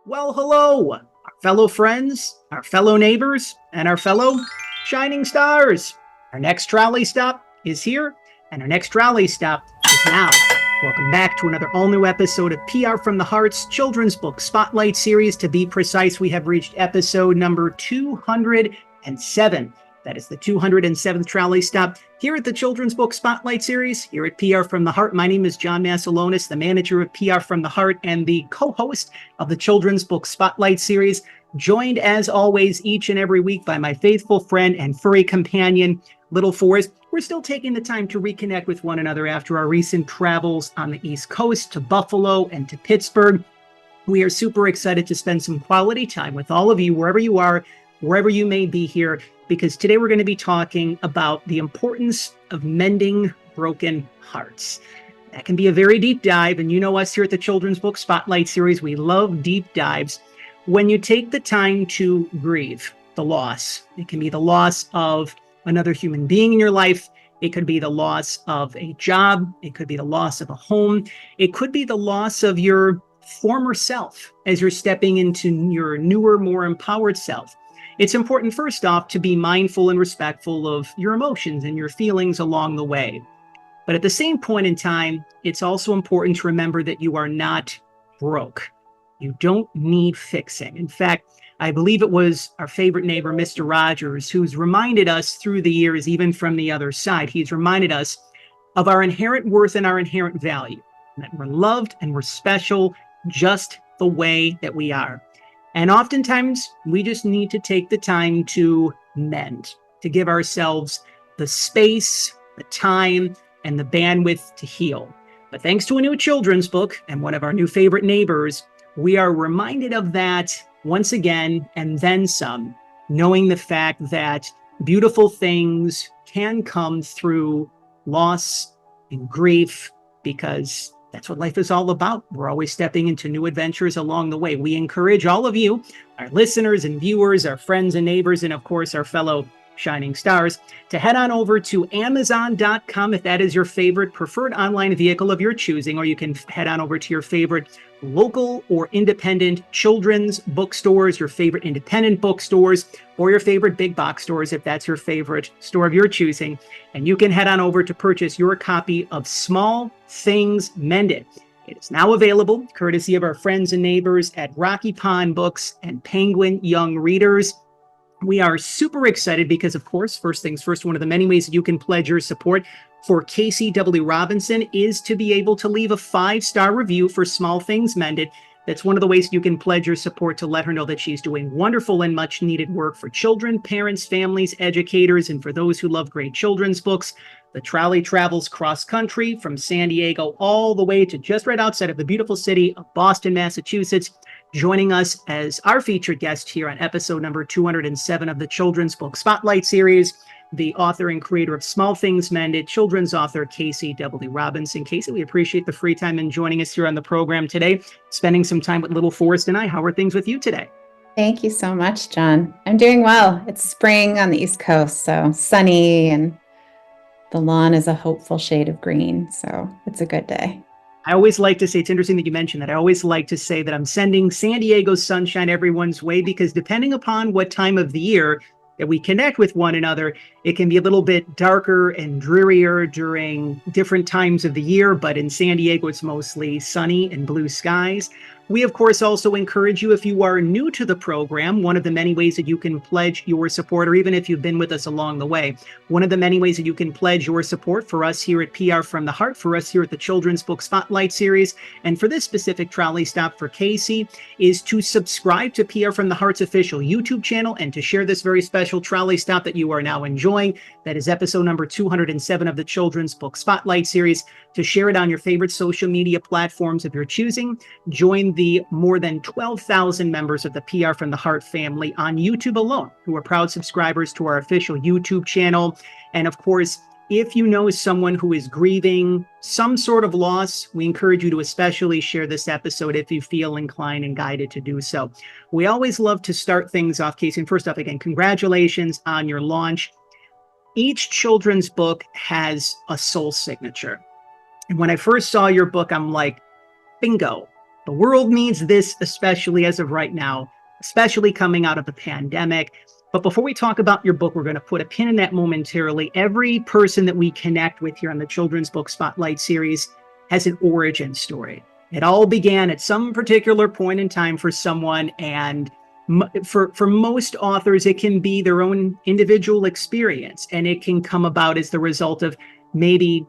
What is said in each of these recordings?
Well, hello, our fellow friends, our fellow neighbors, and our fellow shining stars. Our next trolley stop is here, and our next trolley stop is now. Welcome back to another all-new episode of PR from the Heart's children's book spotlight series. To be precise, we have reached episode number 207. That is the 207th trolley stop here at the Children's Book Spotlight Series, here at PR from the Heart. My name is John Masiulionis, the manager of PR from the Heart and the co-host of the Children's Book Spotlight Series, joined as always each and every week by my faithful friend and furry companion, little Forrest. We're still taking the time to reconnect with one another after our recent travels on the East Coast to Buffalo and to Pittsburgh. We are super excited to spend some quality time with all of you, wherever you are, wherever you may be here, because today we're going to be talking about the importance of mending broken hearts. That can be a very deep dive, and you know us here at the Children's Book Spotlight Series, we love deep dives. When you take the time to grieve the loss, it can be the loss of another human being in your life, it could be the loss of a job, it could be the loss of a home, it could be the loss of your former self as you're stepping into your newer, more empowered self. It's important, first off, to be mindful and respectful of your emotions and your feelings along the way. But at the same point in time, it's also important to remember that you are not broke. You don't need fixing. In fact, I believe it was our favorite neighbor, Mr. Rogers, who's reminded us through the years, even from the other side, he's reminded us of our inherent worth and our inherent value, that we're loved and we're special just the way that we are. And oftentimes, we just need to take the time to mend, to give ourselves the space, the time, and the bandwidth to heal. But thanks to a new children's book and one of our new favorite neighbors, we are reminded of that once again, and then some, knowing the fact that beautiful things can come through loss and grief, because that's what life is all about. We're always stepping into new adventures along the way. We encourage all of you, our listeners and viewers, our friends and neighbors, and of course, our fellow shining stars, to head on over to Amazon.com if that is your favorite preferred online vehicle of your choosing, or you can head on over to your favorite local or independent children's bookstores, your favorite independent bookstores, or your favorite big box stores if that's your favorite store of your choosing. And you can head on over to purchase your copy of Small Things Mended. It is now available, courtesy of our friends and neighbors at Rocky Pond Books and Penguin Young Readers. We are super excited because, of course, first things first, one of the many ways that you can pledge your support for Casey W. Robinson is to be able to leave a 5-star review for Small Things Mended. That's one of the ways you can pledge your support to let her know that she's doing wonderful and much needed work for children, parents, families, educators, and for those who love great children's books. The trolley travels cross country from San Diego all the way to just right outside of the beautiful city of Boston, Massachusetts. Joining us as our featured guest here on episode number 207 of the Children's Book Spotlight Series, the author and creator of Small Things Mended, children's author Casey W. Robinson. Casey, we appreciate the free time and joining us here on the program today, spending some time with little Forrest and I. How are things with you today? Thank you so much, John. I'm doing well. It's spring on the East Coast, so sunny, and the lawn is a hopeful shade of green, so it's a good day. I always like to say, it's interesting that you mentioned that. I always like to say that I'm sending San Diego's sunshine everyone's way, because depending upon what time of the year that we connect with one another, it can be a little bit darker and drearier during different times of the year. But in San Diego, it's mostly sunny and blue skies. We, of course, also encourage you, if you are new to the program, one of the many ways that you can pledge your support, or even if you've been with us along the way, one of the many ways that you can pledge your support for us here at PR from the Heart, for us here at the Children's Book Spotlight Series, and for this specific trolley stop for Casey, is to subscribe to PR from the Heart's official YouTube channel and to share this very special trolley stop that you are now enjoying. That is episode number 207 of the Children's Book Spotlight Series. To share it on your favorite social media platforms of your choosing. Join the more than 12,000 members of the PR from the Heart family on YouTube alone, who are proud subscribers to our official YouTube channel. And of course, if you know someone who is grieving some sort of loss, we encourage you to especially share this episode if you feel inclined and guided to do so. We always love to start things off, Casey. And first off, again, congratulations on your launch. Each children's book has a soul signature. And when I first saw your book, I'm like, bingo. The world needs this, especially as of right now, especially coming out of the pandemic. But before we talk about your book, we're going to put a pin in that momentarily. Every person that we connect with here on the Children's Book Spotlight series has an origin story. It all began at some particular point in time for someone, and for most authors, it can be their own individual experience, and it can come about as the result of maybe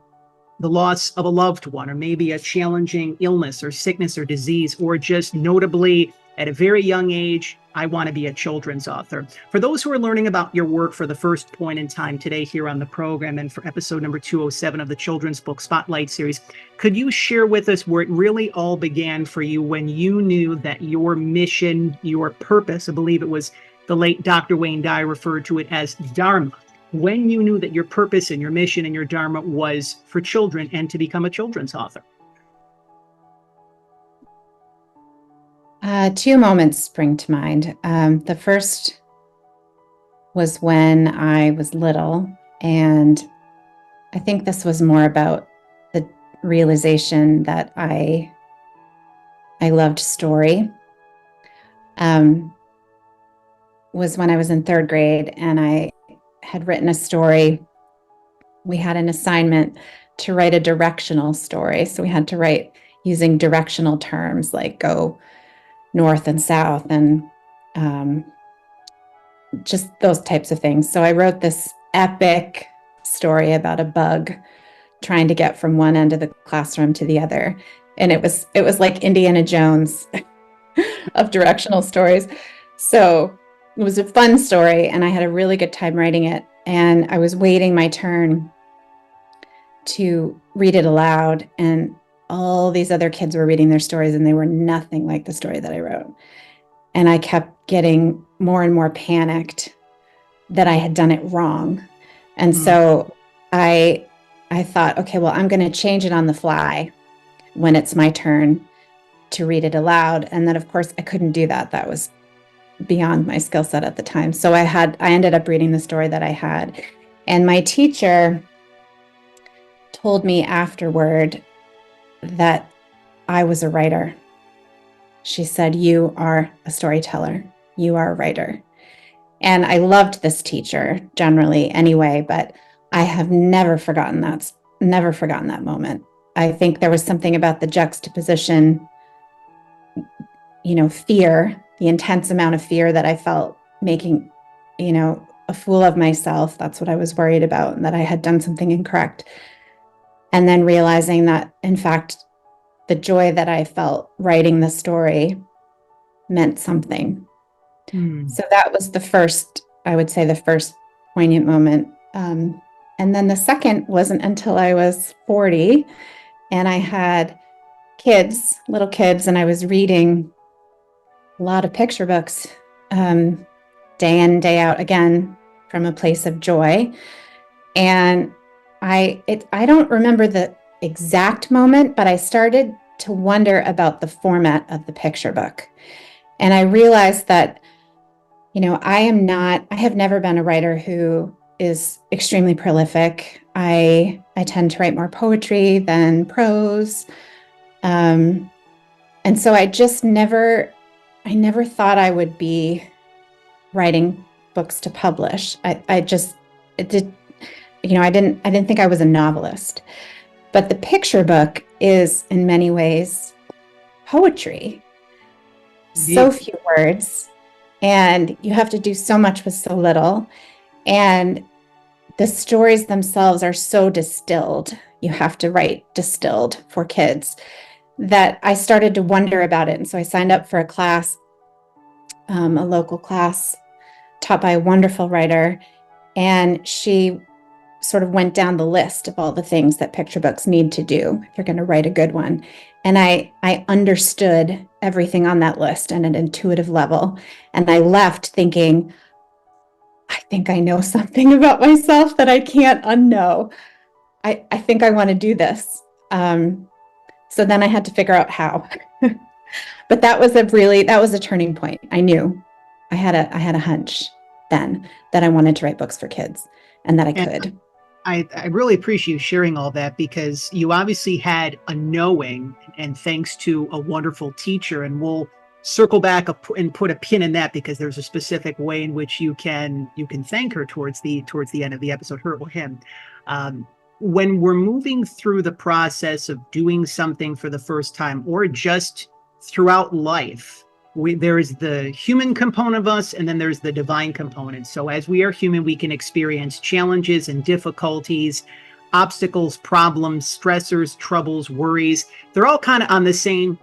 the loss of a loved one, or maybe a challenging illness or sickness or disease, or just notably at a very young age, I want to be a children's author. For those who are learning about your work for the first point in time today here on the program, and for episode number 207 of the Children's Book Spotlight series, could you share with us where it really all began for you when you knew that your mission, your purpose, I believe it was the late Dr. Wayne Dyer referred to it as Dharma, when you knew that your purpose and your mission and your Dharma was for children and to become a children's author? Two moments spring to mind. The first was when I was little, and I think this was more about the realization that I loved story. Was when I was in third grade, and I had written a story. We had an assignment to write a directional story, so we had to write using directional terms like go north and south, and just those types of things. So I wrote this epic story about a bug trying to get from one end of the classroom to the other. And it was like Indiana Jones of directional stories. So it was a fun story, and I had a really good time writing it. And I was waiting my turn to read it aloud, and all these other kids were reading their stories, and they were nothing like the story that I wrote. And I kept getting more and more panicked that I had done it wrong. And so I thought, okay, well, I'm going to change it on the fly when it's my turn to read it aloud. And then, of course, I couldn't do that. That was beyond my skill set at the time. So I ended up reading the story that I had. And my teacher told me afterward that I was a writer. She said, "You are a storyteller. You are a writer." And I loved this teacher generally anyway, but I have never forgotten that moment. I think there was something about the juxtaposition, fear, the intense amount of fear that I felt making, a fool of myself. That's what I was worried about, and that I had done something incorrect. And then realizing that, in fact, the joy that I felt writing the story meant something. So that was I would say the first poignant moment. And then the second wasn't until I was 40, and I had little kids, and I was reading a lot of picture books, day in, day out, again, from a place of joy. And I don't remember the exact moment, but I started to wonder about the format of the picture book. And I realized that, I have never been a writer who is extremely prolific. I tend to write more poetry than prose. And so I never thought I would be writing books to publish. I didn't think I was a novelist. But the picture book is in many ways poetry. So few words, and you have to do so much with so little. And the stories themselves are so distilled. You have to write distilled for kids, that I started to wonder about it. And so I signed up for a class, a local class taught by a wonderful writer. And she sort of went down the list of all the things that picture books need to do if you're going to write a good one. And I understood everything on that list at an intuitive level. And I left thinking, I think I know something about myself that I can't unknow. I think I want to do this. So then I had to figure out how. But that was a turning point. I knew I had a hunch then that I wanted to write books for kids, and that I could. I really appreciate you sharing all that, because you obviously had a knowing, and thanks to a wonderful teacher, and we'll circle back and put a pin in that, because there's a specific way in which you can thank her towards the end of the episode, her or him. Um, when we're moving through the process of doing something for the first time, or just throughout life, there is the human component of us, and then there's the divine component. So as we are human, we can experience challenges and difficulties, obstacles, problems, stressors, troubles, worries. They're all kind of on the same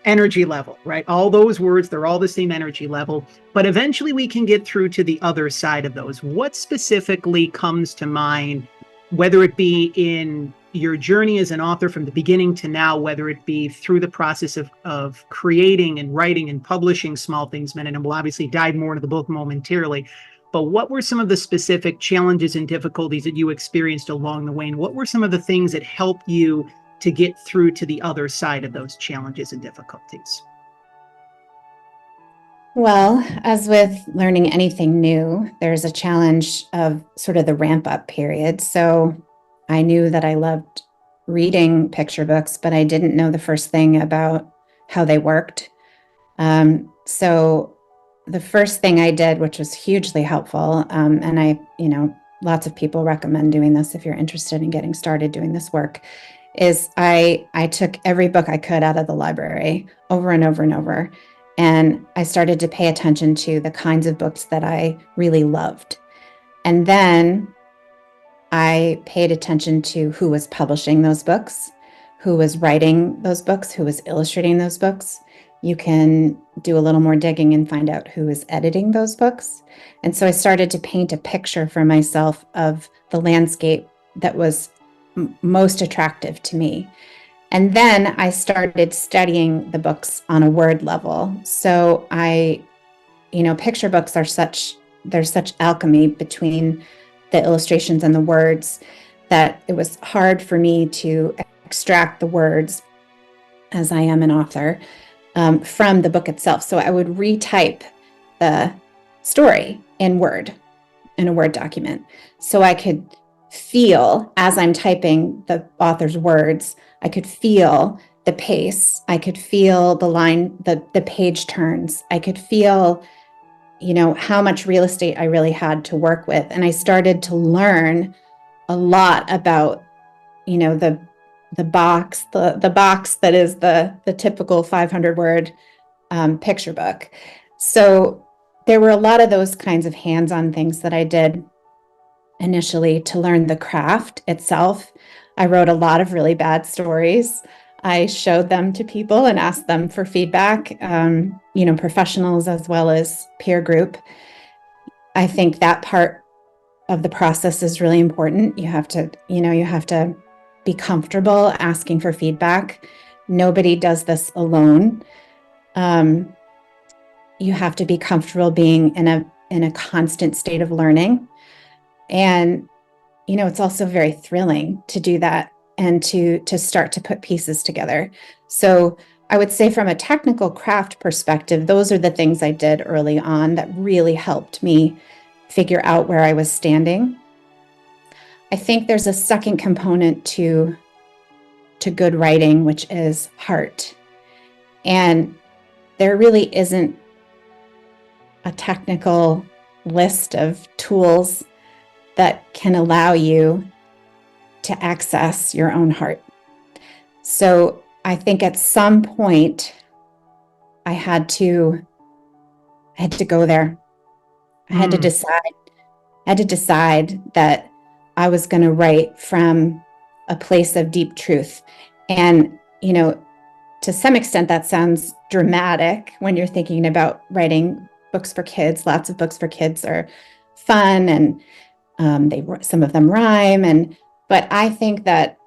energy level, right? All those words, they're all the same energy level, but eventually we can get through to the other side of those. What specifically comes to mind, whether it be in your journey as an author from the beginning to now, whether it be through the process of creating and writing and publishing Small Things Mended, and we'll obviously dive more into the book momentarily, but what were some of the specific challenges and difficulties that you experienced along the way? And what were some of the things that helped you to get through to the other side of those challenges and difficulties? Well, as with learning anything new, there's a challenge of sort of the ramp up period. So I knew that I loved reading picture books, but I didn't know the first thing about how they worked. So the first thing I did, which was hugely helpful, and lots of people recommend doing this if you're interested in getting started doing this work, is I took every book I could out of the library over and over and over. And I started to pay attention to the kinds of books that I really loved. And then I paid attention to who was publishing those books, who was writing those books, who was illustrating those books. You can do a little more digging and find out who is editing those books. And so I started to paint a picture for myself of the landscape that was most attractive to me. And then I started studying the books on a word level. So picture books there's such alchemy between the illustrations and the words that it was hard for me to extract the words, as I am an author, from the book itself. So I would retype the story in a Word document. So I could feel, as I'm typing the author's words, I could feel the pace. I could feel the line, the page turns. I could feel, how much real estate I really had to work with. And I started to learn a lot about, the box that is the typical 500 word picture book. So there were a lot of those kinds of hands-on things that I did initially to learn the craft itself. I wrote a lot of really bad stories. I showed them to people and asked them for feedback, professionals as well as peer group. I think that part of the process is really important. You have to be comfortable asking for feedback. Nobody does this alone. You have to be comfortable being in a constant state of learning. And, it's also very thrilling to do that and to start to put pieces together. So I would say from a technical craft perspective, those are the things I did early on that really helped me figure out where I was standing. I think there's a second component to good writing, which is heart. And there really isn't a technical list of tools that can allow you to access your own heart. So I think at some point I had to go there. I had to decide that I was going to write from a place of deep truth. And, to some extent that sounds dramatic when you're thinking about writing books for kids. Lots of books for kids are fun and some of them rhyme, but I think that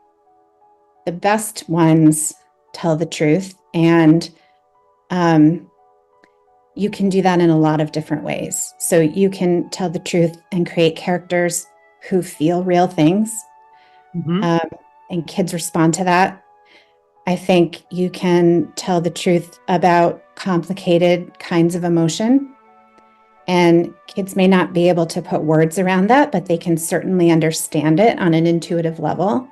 the best ones tell the truth, and you can do that in a lot of different ways. So you can tell the truth and create characters who feel real things, and kids respond to that. I think you can tell the truth about complicated kinds of emotion, And kids may not be able to put words around that, but they can certainly understand it on an intuitive level,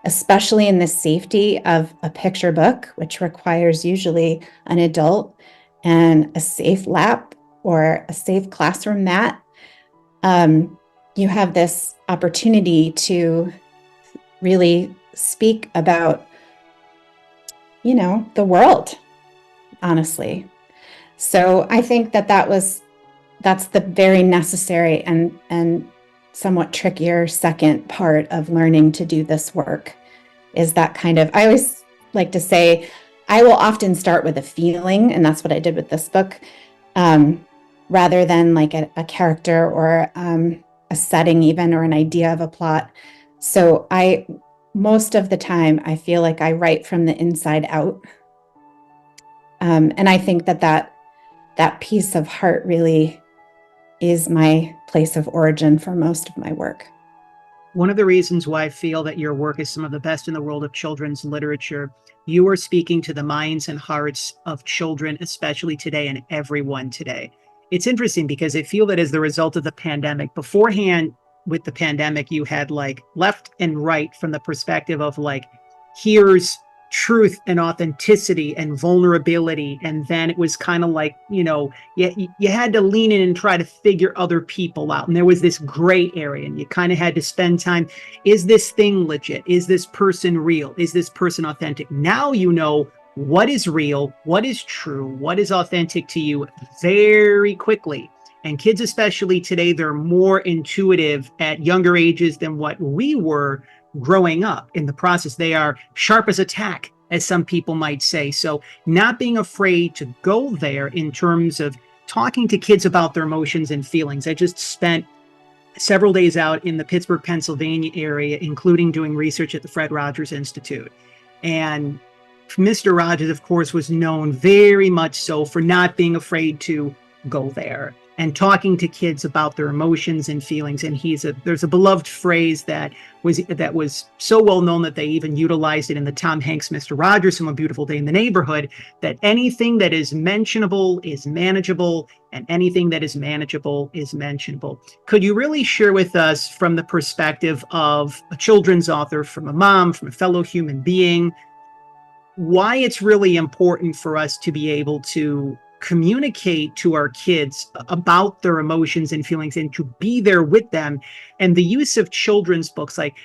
especially in the safety of a picture book, which requires usually an adult and a safe lap or a safe classroom mat. You have this opportunity to really speak about, the world, honestly. So I think that's the very necessary and somewhat trickier second part of learning to do this work, is that kind of, I always like to say, I will often start with a feeling, and that's what I did with this book, rather than like a character or a setting even, or an idea of a plot. So most of the time, I feel like I write from the inside out. And I think that piece of heart really is my place of origin for most of my work. One of the reasons why I feel that your work is some of the best in the world of children's literature, you are speaking to the minds and hearts of children, especially today, and everyone today. It's interesting because I feel that as the result of the pandemic, beforehand with the pandemic, you had like left and right from the perspective of like, here's truth and authenticity and vulnerability. And then it was kind of like, you had to lean in and try to figure other people out. And there was this gray area, and you kind of had to spend time. Is this thing legit? Is this person real? Is this person authentic? Now you know what is real, what is true, what is authentic to you very quickly. And kids, especially today, they're more intuitive at younger ages than what we were growing up. In the process, they are sharp as a tack, as some people might say. So not being afraid to go there in terms of talking to kids about their emotions and feelings. I just spent several days out in the Pittsburgh, Pennsylvania area, including doing research at the Fred Rogers Institute. And Mr. Rogers, of course, was known very much so for not being afraid to go there and talking to kids about their emotions and feelings. And there's a beloved phrase that was so well known that they even utilized it in the Tom Hanks Mr. Rogers film A Beautiful Day in the Neighborhood, that anything that is mentionable is manageable, and anything that is manageable is mentionable. Could you really share with us, from the perspective of a children's author, from a mom, from a fellow human being, why it's really important for us to be able to communicate to our kids about their emotions and feelings, and to be there with them, and the use of children's books? Like,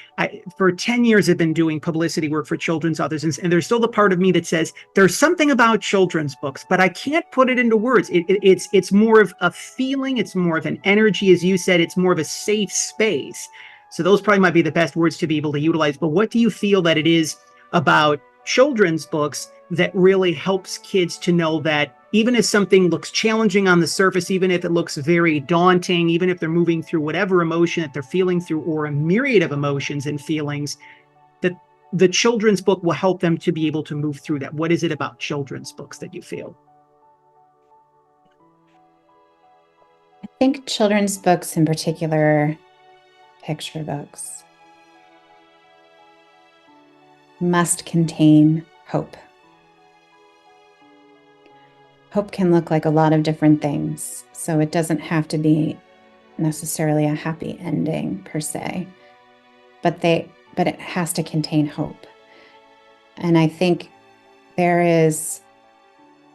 for 10 years, I've been doing publicity work for children's authors, and there's still the part of me that says there's something about children's books, but I can't put it into words. It's more of a feeling. It's more of an energy. As you said, it's more of a safe space. So those probably might be the best words to be able to utilize. But what do you feel that it is about children's books that really helps kids to know that even if something looks challenging on the surface, even if it looks very daunting, even if they're moving through whatever emotion that they're feeling through, or a myriad of emotions and feelings, that the children's book will help them to be able to move through that? What is it about children's books that you feel? I think children's books, in particular, picture books, must contain hope. Hope can look like a lot of different things, so it doesn't have to be necessarily a happy ending per se, but it has to contain hope. And I think there is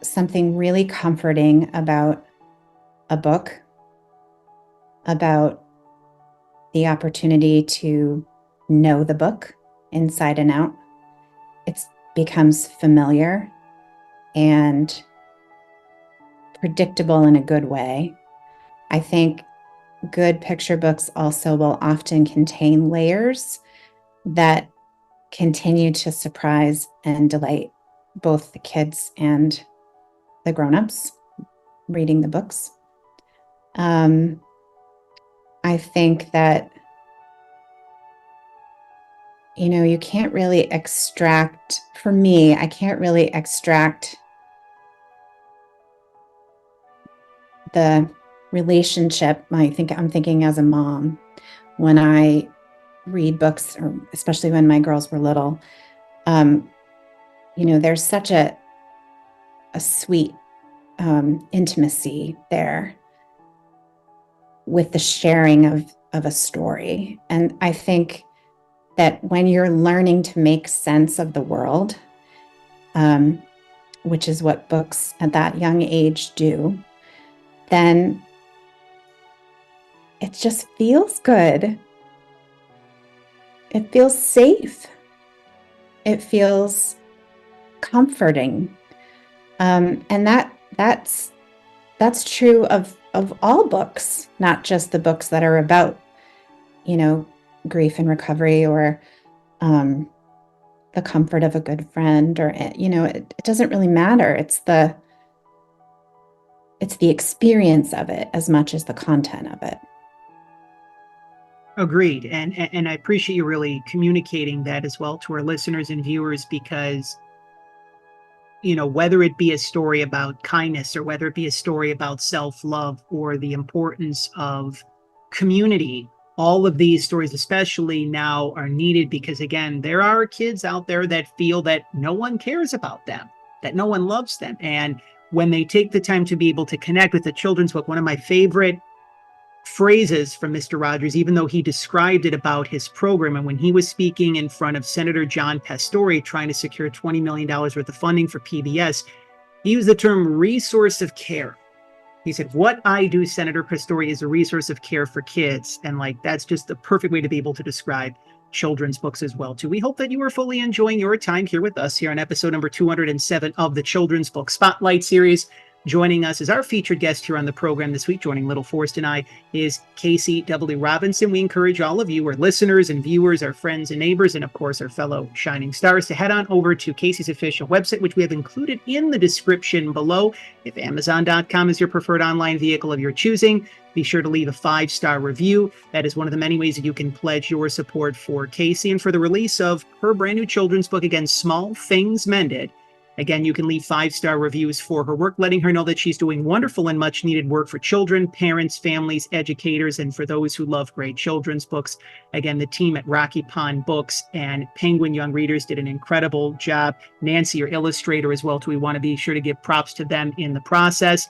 something really comforting about a book, about the opportunity to know the book inside and out. It becomes familiar and predictable in a good way. I think good picture books also will often contain layers that continue to surprise and delight both the kids and the grown-ups reading the books. I think that, you can't really extract, for me, I can't really extract the relationship. I'm thinking as a mom, when I read books, or especially when my girls were little, there's such a sweet intimacy there. with the sharing of a story. And I think that when you're learning to make sense of the world, which is what books at that young age do, then it just feels good. It feels safe. It feels comforting. And that's true of all books, not just the books that are about, grief and recovery, or the comfort of a good friend, or it doesn't really matter. It's the experience of it as much as the content of it. Agreed. And I appreciate you really communicating that as well to our listeners and viewers, because whether it be a story about kindness, or whether it be a story about self-love, or the importance of community, all of these stories, especially now, are needed because, again, there are kids out there that feel that no one cares about them, that no one loves them. And when they take the time to be able to connect with a children's book, one of my favorite phrases from Mr. Rogers, even though he described it about his program, and when he was speaking in front of Senator John Pastore trying to secure $20 million worth of funding for PBS, he used the term resource of care. He said, "What I do, Senator Pastore, is a resource of care for kids." And that's just the perfect way to be able to describe children's books as well, too. We hope that you are fully enjoying your time here with us here on episode number 207 of the Children's Book Spotlight Series. Joining us as our featured guest here on the program this week, joining little Forrest and I, is Casey W. Robinson. We encourage all of you, our listeners and viewers, our friends and neighbors, and of course our fellow shining stars, to head on over to Casey's official website, which we have included in the description below. If Amazon.com is your preferred online vehicle of your choosing, be sure to leave a 5-star review. That is one of the many ways that you can pledge your support for Casey and for the release of her brand new children's book, again, Small Things Mended. Again, you can leave 5-star reviews for her work, letting her know that she's doing wonderful and much needed work for children, parents, families, educators, and for those who love great children's books. Again, the team at Rocky Pond Books and Penguin Young Readers did an incredible job. Nancy, your illustrator, as well, too. We want to be sure to give props to them in the process.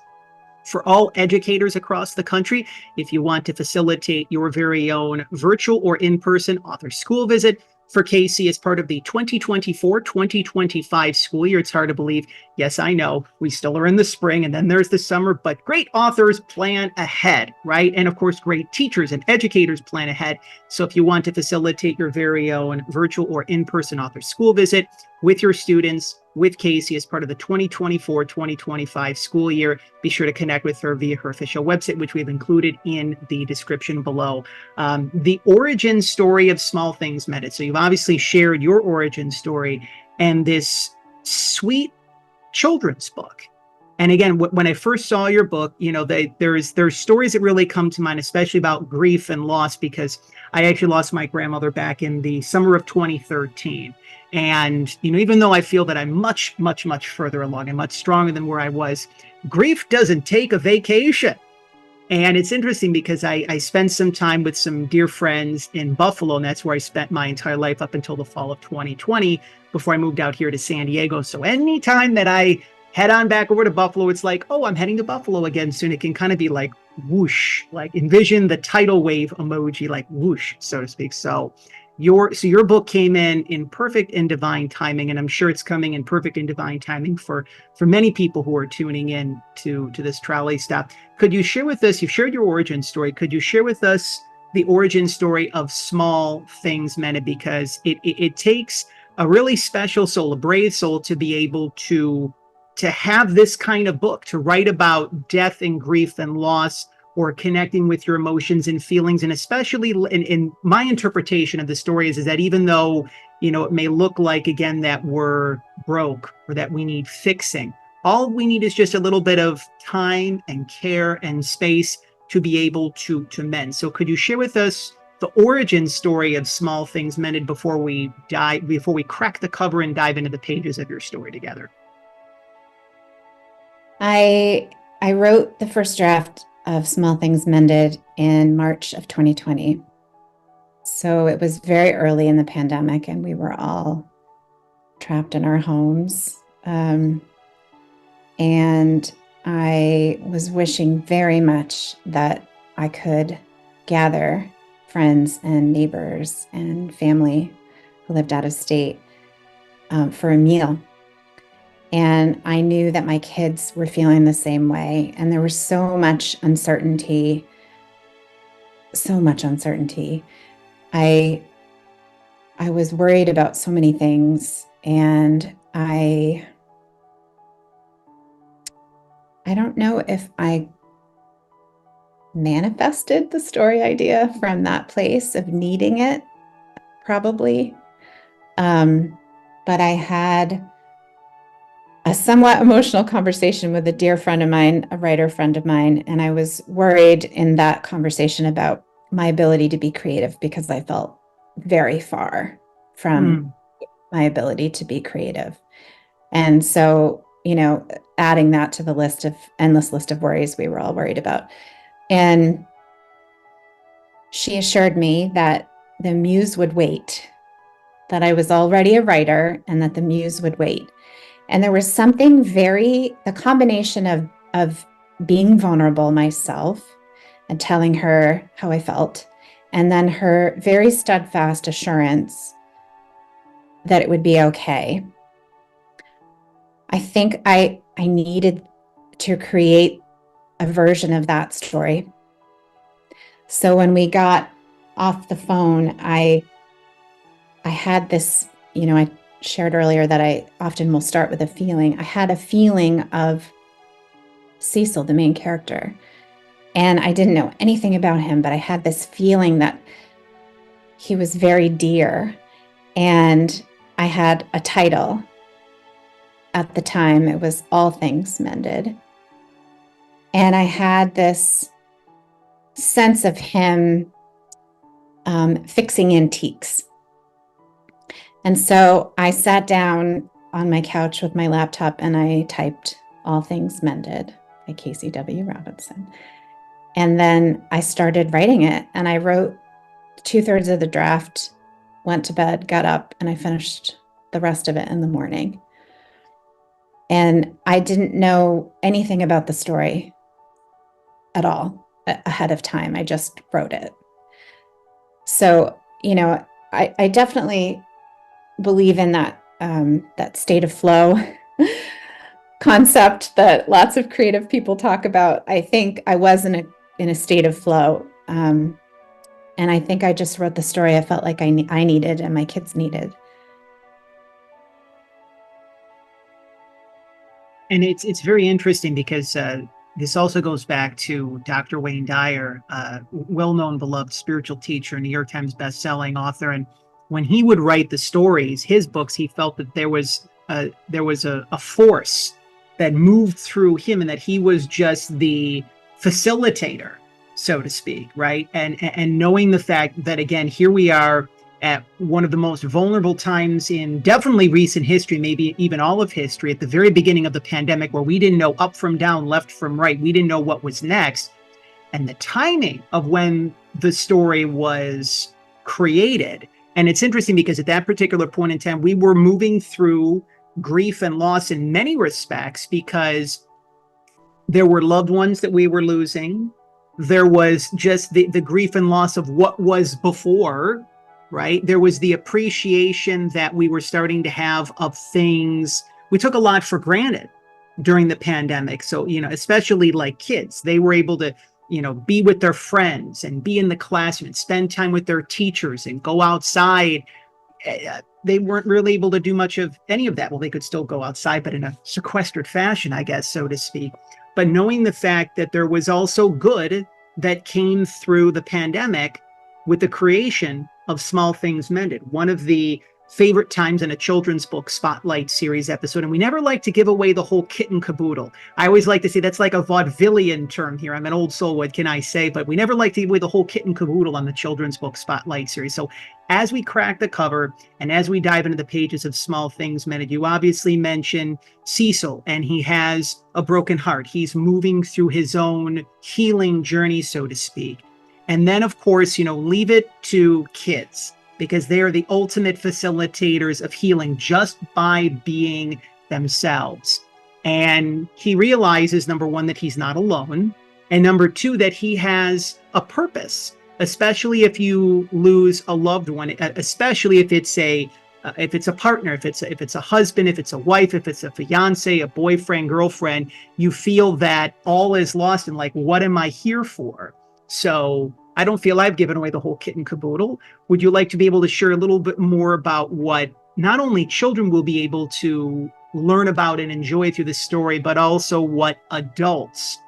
For all educators across the country, if you want to facilitate your very own virtual or in-person author school visit for Casey as part of the 2024-2025 school year. It's hard to believe. Yes, I know. We still are in the spring, and then there's the summer, but great authors plan ahead, right? And of course, great teachers and educators plan ahead. So if you want to facilitate your very own virtual or in-person author school visit with your students, with Casey as part of the 2024-2025 school year, be sure to connect with her via her official website, which we have included in the description below. The origin story of Small Things Mended. So you've obviously shared your origin story and this sweet children's book. And again, when I first saw your book, there's stories that really come to mind, especially about grief and loss, because I actually lost my grandmother back in the summer of 2013. And, even though I feel that I'm much, much, much further along and much stronger than where I was, grief doesn't take a vacation. And it's interesting because I spent some time with some dear friends in Buffalo, and that's where I spent my entire life up until the fall of 2020 before I moved out here to San Diego. So anytime that I head on back over to Buffalo, it's like, oh, I'm heading to Buffalo again soon. It can kind of be like whoosh, like envision the tidal wave emoji, like whoosh, so to speak. So your book came in perfect and divine timing, and I'm sure it's coming in perfect and divine timing for many people who are tuning in to this trolley stop. Could you share with us, you've shared your origin story, could you share with us the origin story of Small Things Mended? Because it takes a really special soul, a brave soul, to be able to have this kind of book, to write about death and grief and loss, or connecting with your emotions and feelings. And especially in my interpretation of the story is that even though, it may look like, again, that we're broke or that we need fixing, all we need is just a little bit of time and care and space to be able to mend. So could you share with us the origin story of Small Things Mended before we crack the cover and dive into the pages of your story together? I wrote the first draft of Small Things Mended in March of 2020. So it was very early in the pandemic, and we were all trapped in our homes. And I was wishing very much that I could gather friends and neighbors and family who lived out of state for a meal. And I knew that my kids were feeling the same way. And there was so much uncertainty, so much uncertainty. I was worried about so many things, and I don't know if I manifested the story idea from that place of needing it, probably. But I had a somewhat emotional conversation with a dear friend of mine, a writer friend of mine, and I was worried in that conversation about my ability to be creative because I felt very far from my ability to be creative. And so, adding that to the endless list of worries we were all worried about. And she assured me that the muse would wait, that I was already a writer and that the muse would wait. And there was something the combination of being vulnerable myself and telling her how I felt, and then her very steadfast assurance that it would be okay. I think I needed to create a version of that story. So when we got off the phone, I had this, I shared earlier that I often will start with a feeling. I had a feeling of Cecil, the main character, and I didn't know anything about him, but I had this feeling that he was very dear. And I had a title at the time. It was All Things Mended. And I had this sense of him fixing antiques. And so I sat down on my couch with my laptop and I typed All Things Mended by Casey W. Robinson. And then I started writing it, and I wrote 2/3 of the draft, went to bed, got up, and I finished the rest of it in the morning. And I didn't know anything about the story at all ahead of time. I just wrote it. So, I definitely believe in that state of flow concept that lots of creative people talk about. I think I was in a state of flow. And I think I just wrote the story I felt like I needed and my kids needed. And it's very interesting because this also goes back to Dr. Wayne Dyer, well-known, beloved spiritual teacher, New York Times best-selling author. And when he would write the stories, his books, he felt that there was a force that moved through him, and that he was just the facilitator, so to speak, right? And knowing the fact that, again, here we are at one of the most vulnerable times in definitely recent history, maybe even all of history, at the very beginning of the pandemic, where we didn't know up from down, left from right. We didn't know what was next. And the timing of when the story was created. And it's interesting because at that particular point in time, we were moving through grief and loss in many respects, because there were loved ones that we were losing. There was just the grief and loss of what was before, right? There was the appreciation that we were starting to have of things we took a lot for granted during the pandemic. So, especially like kids, they were able to, be with their friends and be in the classroom and spend time with their teachers and go outside. They weren't really able to do much of any of that. Well, they could still go outside, but in a sequestered fashion, I guess, so to speak. But knowing the fact that there was also good that came through the pandemic with the creation of Small Things Mended, one of the favorite times in a children's book spotlight series episode. And we never like to give away the whole kit and caboodle. I always like to say that's like a vaudevillian term here. I'm an old soul, what can I say? But we never like to give away the whole kit and caboodle on the children's book spotlight series. So as we crack the cover and as we dive into the pages of Small Things Mended, you obviously mention Cecil, and he has a broken heart. He's moving through his own healing journey, so to speak. And then, of course, leave it to kids, because they are the ultimate facilitators of healing just by being themselves. And he realizes, number one, that he's not alone. And number two, that he has a purpose, especially if you lose a loved one, especially if it's a partner, if it's a husband, if it's a wife, if it's a fiance, a boyfriend, girlfriend, you feel that all is lost and like, what am I here for? So I don't feel I've given away the whole kit and caboodle. Would you like to be able to share a little bit more about what not only children will be able to learn about and enjoy through the story, but also what adults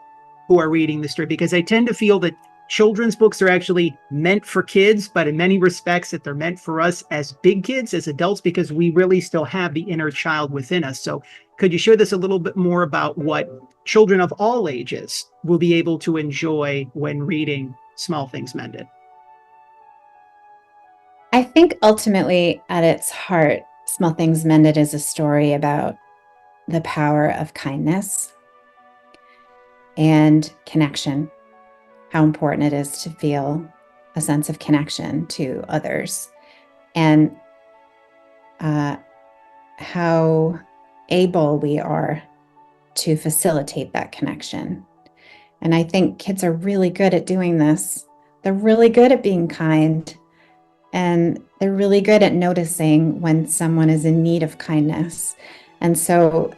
who are reading the story? Because I tend to feel that children's books are actually meant for kids, but in many respects that they're meant for us as big kids, as adults, because we really still have the inner child within us. So could you share this a little bit more about what children of all ages will be able to enjoy when reading Small Things Mended? I think ultimately at its heart, Small Things Mended is a story about the power of kindness and connection, how important it is to feel a sense of connection to others, and how able we are to facilitate that connection. And I think kids are really good at doing this. They're really good at being kind, and they're really good at noticing when someone is in need of kindness. And so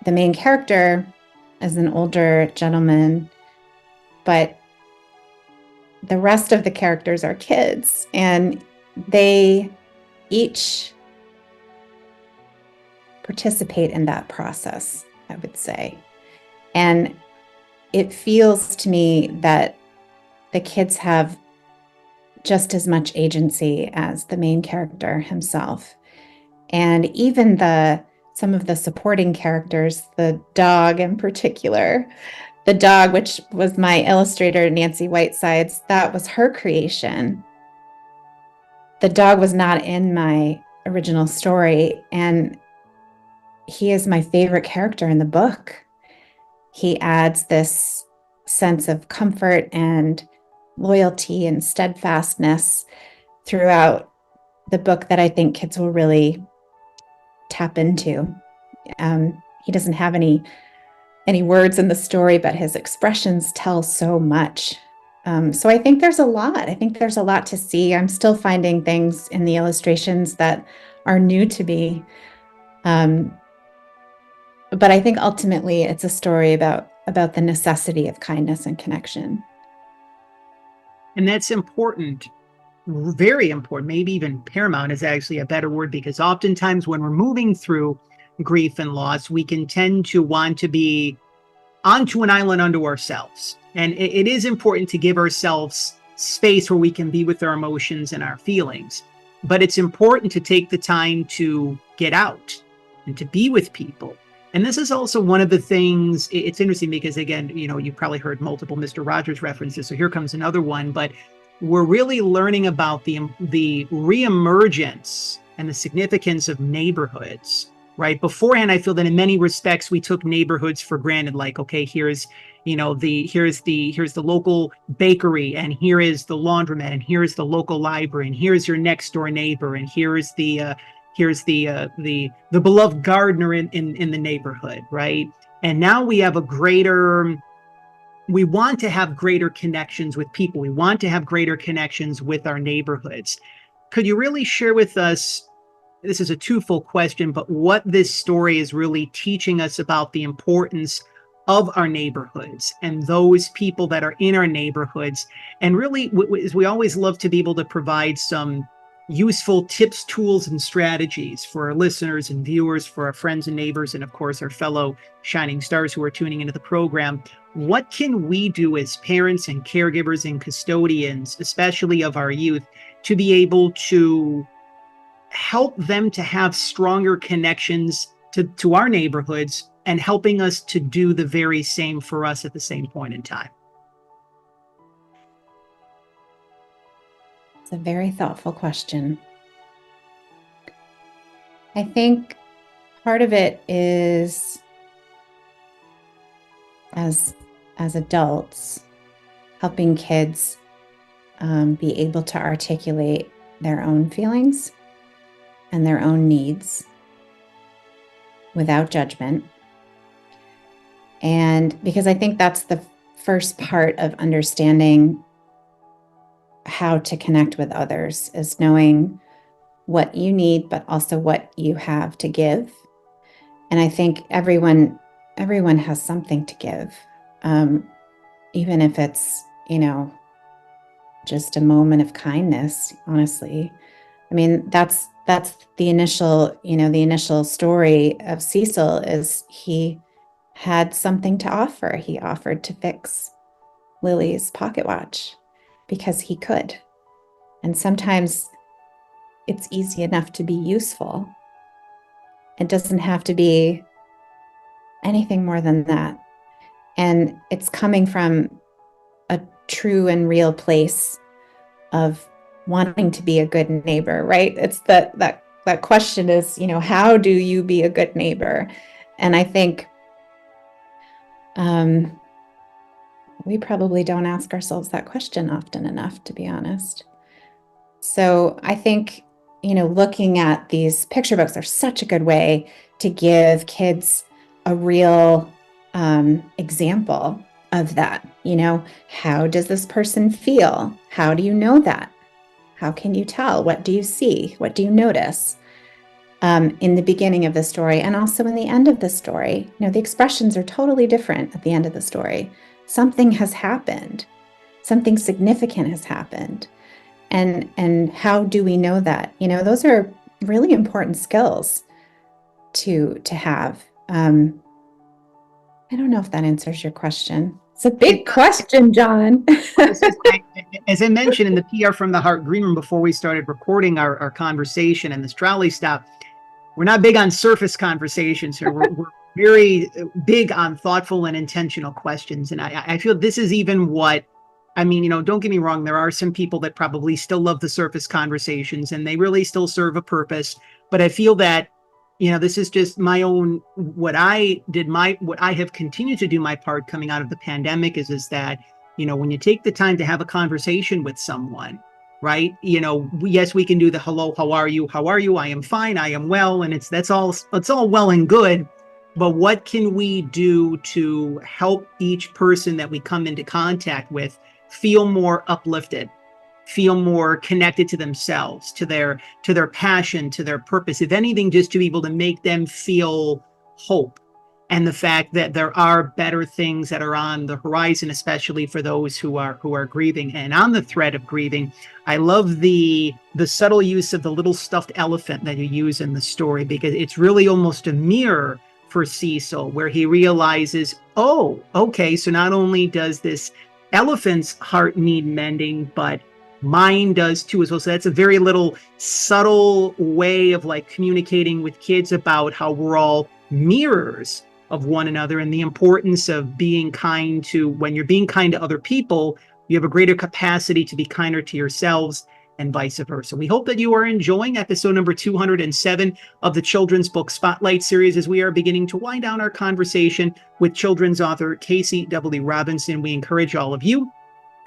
the main character is an older gentleman, but the rest of the characters are kids, and they each participate in that process, I would say. And it feels to me that the kids have just as much agency as the main character himself. And even some of the supporting characters, the dog in particular, the dog, which was my illustrator, Nancy Whitesides, that was her creation. The dog was not in my original story, and he is my favorite character in the book. He adds this sense of comfort and loyalty and steadfastness throughout the book that I think kids will really tap into. He doesn't have any words in the story, but his expressions tell so much. So I think there's a lot. I think there's a lot to see. I'm still finding things in the illustrations that are new to me. But I think ultimately it's a story about the necessity of kindness and connection. And that's important, very important, maybe even paramount is actually a better word, because oftentimes when we're moving through grief and loss, we can tend to want to be onto an island unto ourselves. And it is important to give ourselves space where we can be with our emotions and our feelings. But it's important to take the time to get out and to be with people. And this is also one of the things, it's interesting because, again, you've probably heard multiple Mr. Rogers references. So here comes another one. But we're really learning about the reemergence and the significance of neighborhoods. Right. Beforehand, I feel that in many respects, we took neighborhoods for granted. Like, OK, here's the local bakery, and here is the laundromat, and here's the local library, and here's your next door neighbor, and here's the beloved gardener in the neighborhood. Right. And now we have we want to have greater connections with people. We want to have greater connections with our neighborhoods. Could you really share with us? This is a twofold question, but what this story is really teaching us about the importance of our neighborhoods and those people that are in our neighborhoods. And really, we always love to be able to provide some useful tips, tools, and strategies for our listeners and viewers, for our friends and neighbors, and of course, our fellow shining stars who are tuning into the program. What can we do as parents and caregivers and custodians, especially of our youth, to be able to help them to have stronger connections to our neighborhoods, and helping us to do the very same for us at the same point in time? It's a very thoughtful question. I think part of it is, as adults, helping kids be able to articulate their own feelings and their own needs without judgment. And because I think that's the first part of understanding how to connect with others is knowing what you need, but also what you have to give. And I think everyone has something to give, even if it's, just a moment of kindness. Honestly, I mean, that's the initial story of Cecil is he had something to offer. He offered to fix Lily's pocket watch because he could. And sometimes it's easy enough to be useful. It doesn't have to be anything more than that. And it's coming from a true and real place of wanting to be a good neighbor, right? It's that question is, how do you be a good neighbor? And I think we probably don't ask ourselves that question often enough, to be honest. So I think, looking at these picture books are such a good way to give kids a real example of that. How does this person feel? How do you know that? How can you tell? What do you see? What do you notice? In the beginning of the story and also in the end of the story, the expressions are totally different at the end of the story. Something has happened. Something significant has happened. And how do we know that? Those are really important skills to have. I don't know if that answers your question. It's a big question, John. As I mentioned in the PR from the Heart Green Room before we started recording our conversation and this trolley stop, we're not big on surface conversations here. We're very big on thoughtful and intentional questions. And I feel this is even what, don't get me wrong, there are some people that probably still love the surface conversations and they really still serve a purpose. But I feel that, this is just my own, what I have continued to do my part coming out of the pandemic is that, when you take the time to have a conversation with someone, right? Yes, we can do the hello, how are you? How are you? I am fine. I am well. And it's all well and good. But what can we do to help each person that we come into contact with feel more uplifted, feel more connected to themselves, to their passion, to their purpose, if anything, just to be able to make them feel hope and the fact that there are better things that are on the horizon, especially for those who are grieving. And on the thread of grieving, I love the subtle use of the little stuffed elephant that you use in the story, because it's really almost a mirror for Cecil, where he realizes, oh, okay, so not only does this elephant's heart need mending, but mine does too as well. So that's a very little subtle way of communicating with kids about how we're all mirrors of one another, and the importance of being kind to, when you're being kind to other people, you have a greater capacity to be kinder to yourselves, and vice versa. We hope that you are enjoying episode number 207 of the Children's Book Spotlight series as we are beginning to wind down our conversation with children's author Casey W. Robinson. We encourage all of you,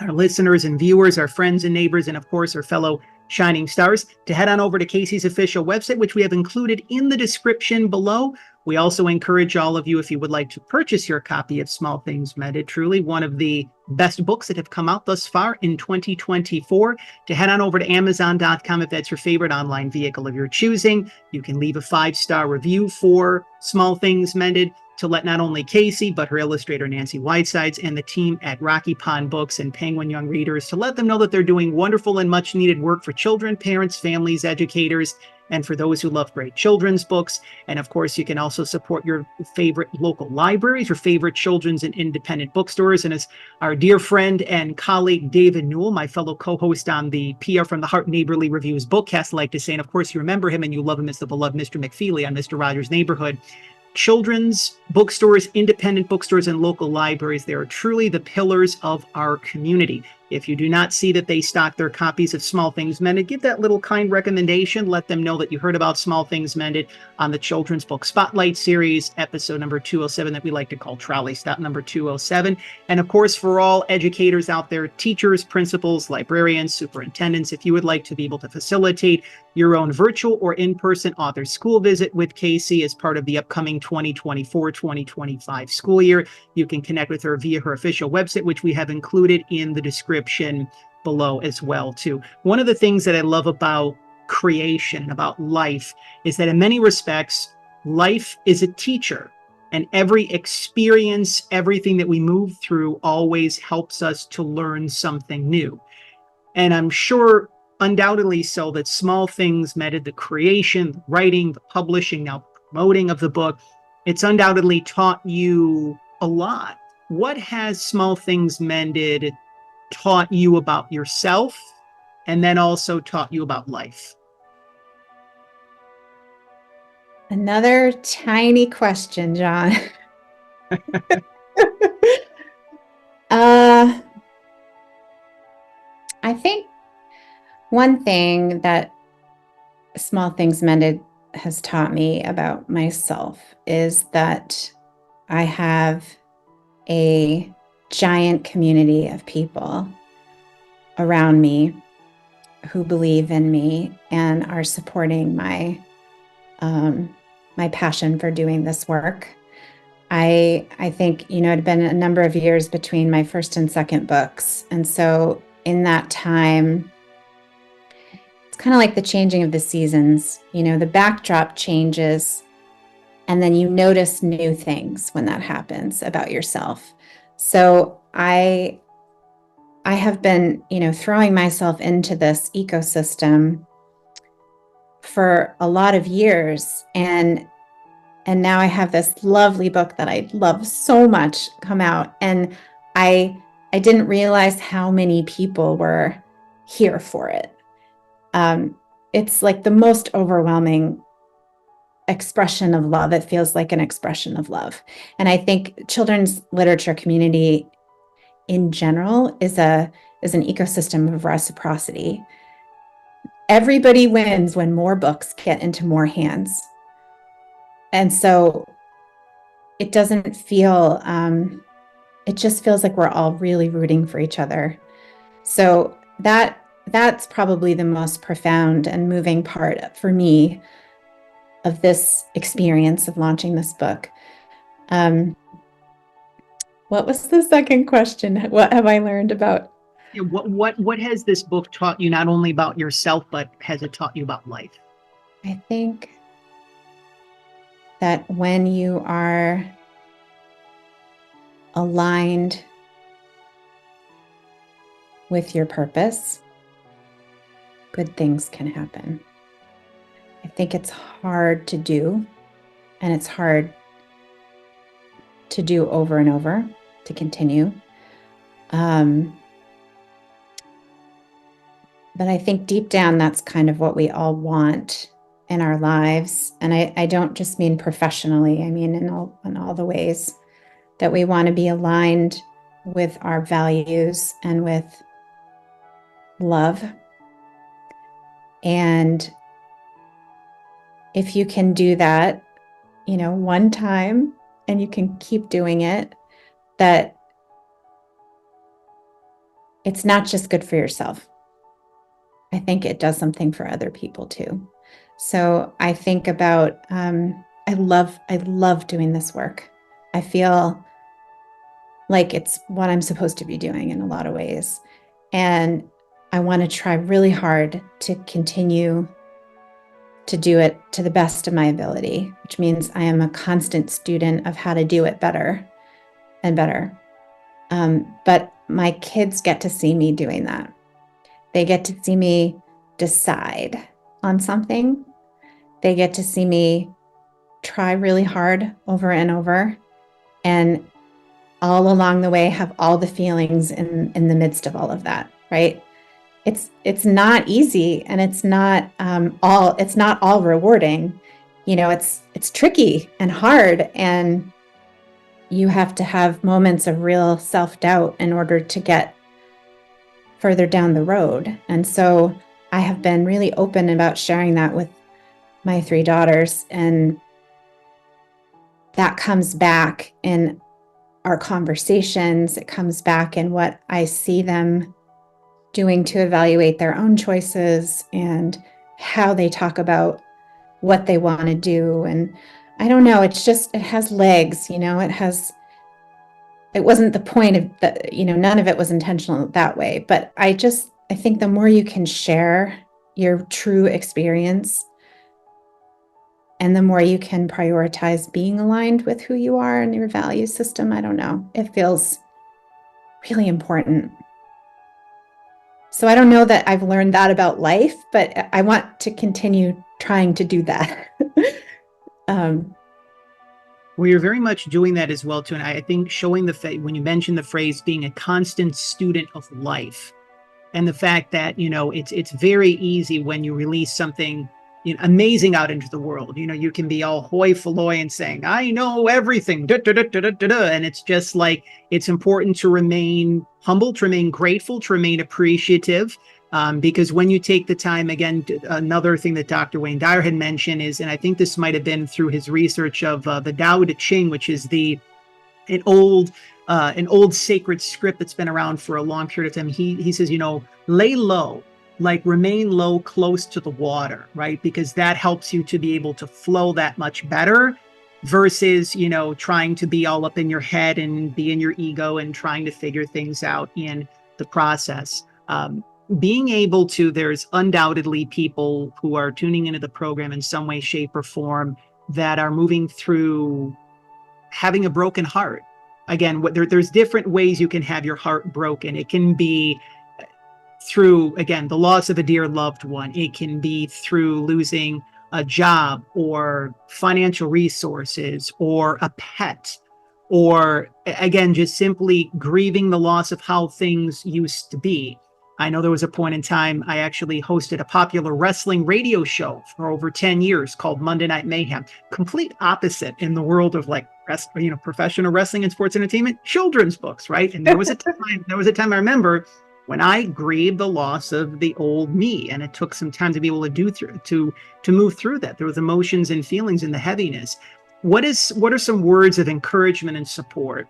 our listeners and viewers, our friends and neighbors, and of course, our fellow shining stars, to head on over to Casey's official website, which we have included in the description below. We also encourage all of you, if you would like to purchase your copy of Small Things Mended, truly one of the best books that have come out thus far in 2024, to head on over to Amazon.com if that's your favorite online vehicle of your choosing. You can leave a 5-star review for Small Things Mended to let not only Casey, but her illustrator Nancy Whitesides and the team at Rocky Pond Books and Penguin Young Readers, to let them know that they're doing wonderful and much needed work for children, parents, families, educators, and for those who love great children's books. And of course, you can also support your favorite local libraries, your favorite children's and independent bookstores. And as our dear friend and colleague David Newell, my fellow co-host on the PR from the Heart Neighborly Reviews bookcast, like to say, and of course you remember him and you love him as the beloved Mr. McFeely on Mr. Rogers' Neighborhood. Children's bookstores, independent bookstores, and local libraries, they are truly the pillars of our community. If you do not see that they stock their copies of Small Things Mended, give that little kind recommendation. Let them know that you heard about Small Things Mended on the Children's Book Spotlight Series, episode number 207, that we like to call Trolley Stop number 207. And of course, for all educators out there, teachers, principals, librarians, superintendents, if you would like to be able to facilitate your own virtual or in-person author school visit with Casey as part of the upcoming 2024-2025 school year, you can connect with her via her official website, which we have included in the description below as well too. One of the things that I love about creation and about life is that in many respects, life is a teacher, and every experience, everything that we move through always helps us to learn something new. And I'm sure undoubtedly so that Small Things Mended, the creation, the writing, the publishing, now promoting of the book, it's undoubtedly taught you a lot. What has Small Things Mended taught you about yourself, and then also taught you about life? Another tiny question, John. I think one thing that Small Things Mended has taught me about myself is that I have a giant community of people around me who believe in me and are supporting my passion for doing this work. I think, it had been a number of years between my first and second books. And so in that time, it's kind of like the changing of the seasons. The backdrop changes, and then you notice new things when that happens about yourself. So I have been, throwing myself into this ecosystem for a lot of years, and now I have this lovely book that I love so much come out, and I didn't realize how many people were here for it. It's like the most overwhelming expression of love. It feels like an expression of love. And I think children's literature community in general is an ecosystem of reciprocity. Everybody wins when more books get into more hands. And so it doesn't feel, it just feels like we're all really rooting for each other. So that's probably the most profound and moving part for me of this experience of launching this book. What was the second question? What have I learned about? What has this book taught you, not only about yourself, but has it taught you about life? I think that when you are aligned with your purpose, good things can happen. I think it's hard to do, and it's hard to do over and over, to continue. But I think deep down, that's kind of what we all want in our lives. And I don't just mean professionally, I mean in all the ways that we want to be aligned with our values and with love. And if you can do that, one time, and you can keep doing it, that it's not just good for yourself. I think it does something for other people too. So I think about, I love doing this work. I feel like it's what I'm supposed to be doing in a lot of ways. And I want to try really hard to continue to do it to the best of my ability, which means I am a constant student of how to do it better and better. But my kids get to see me doing that. They get to see me decide on something. They get to see me try really hard over and over, and all along the way have all the feelings in the midst of all of that, right? It's not easy, and it's not all rewarding. It's tricky and hard, and you have to have moments of real self-doubt in order to get further down the road. And so I have been really open about sharing that with my 3 daughters. And that comes back in our conversations. It comes back in what I see them doing to evaluate their own choices and how they talk about what they want to do. And I don't know, it's just, it has legs, it wasn't the point of the, none of it was intentional that way. But I think the more you can share your true experience and the more you can prioritize being aligned with who you are and your value system, I don't know, it feels really important. So I don't know that I've learned that about life, but I want to continue trying to do that. Well, you're very much doing that as well, too. And I think showing when you mentioned the phrase being a constant student of life, and the fact that, it's very easy when you release something amazing out into the world. You can be all hoi polloi and saying, I know everything, da, da, da, da, da, da. And it's just like, it's important to remain humble, to remain grateful, to remain appreciative. Because when you take the time, again, another thing that Dr. Wayne Dyer had mentioned is, and I think this might have been through his research of the Tao Te Ching, which is an old sacred script that's been around for a long period of time. He says, lay low, like remain low, close to the water, right? Because that helps you to be able to flow that much better versus, trying to be all up in your head and be in your ego and trying to figure things out in the process. Being able to, there's undoubtedly people who are tuning into the program in some way, shape, or form that are moving through having a broken heart. Again, there's different ways you can have your heart broken. It can be through, again, the loss of a dear loved one. It can be through losing a job or financial resources or a pet, or again, just simply grieving the loss of how things used to be. I know there was a point in time I actually hosted a popular wrestling radio show for over 10 years called Monday Night Mayhem. Complete opposite in the world of professional wrestling and sports entertainment, children's books, right? And there was a time I remember when I grieved the loss of the old me, and it took some time to be able to move through that. There was emotions and feelings and the heaviness. What are some words of encouragement and support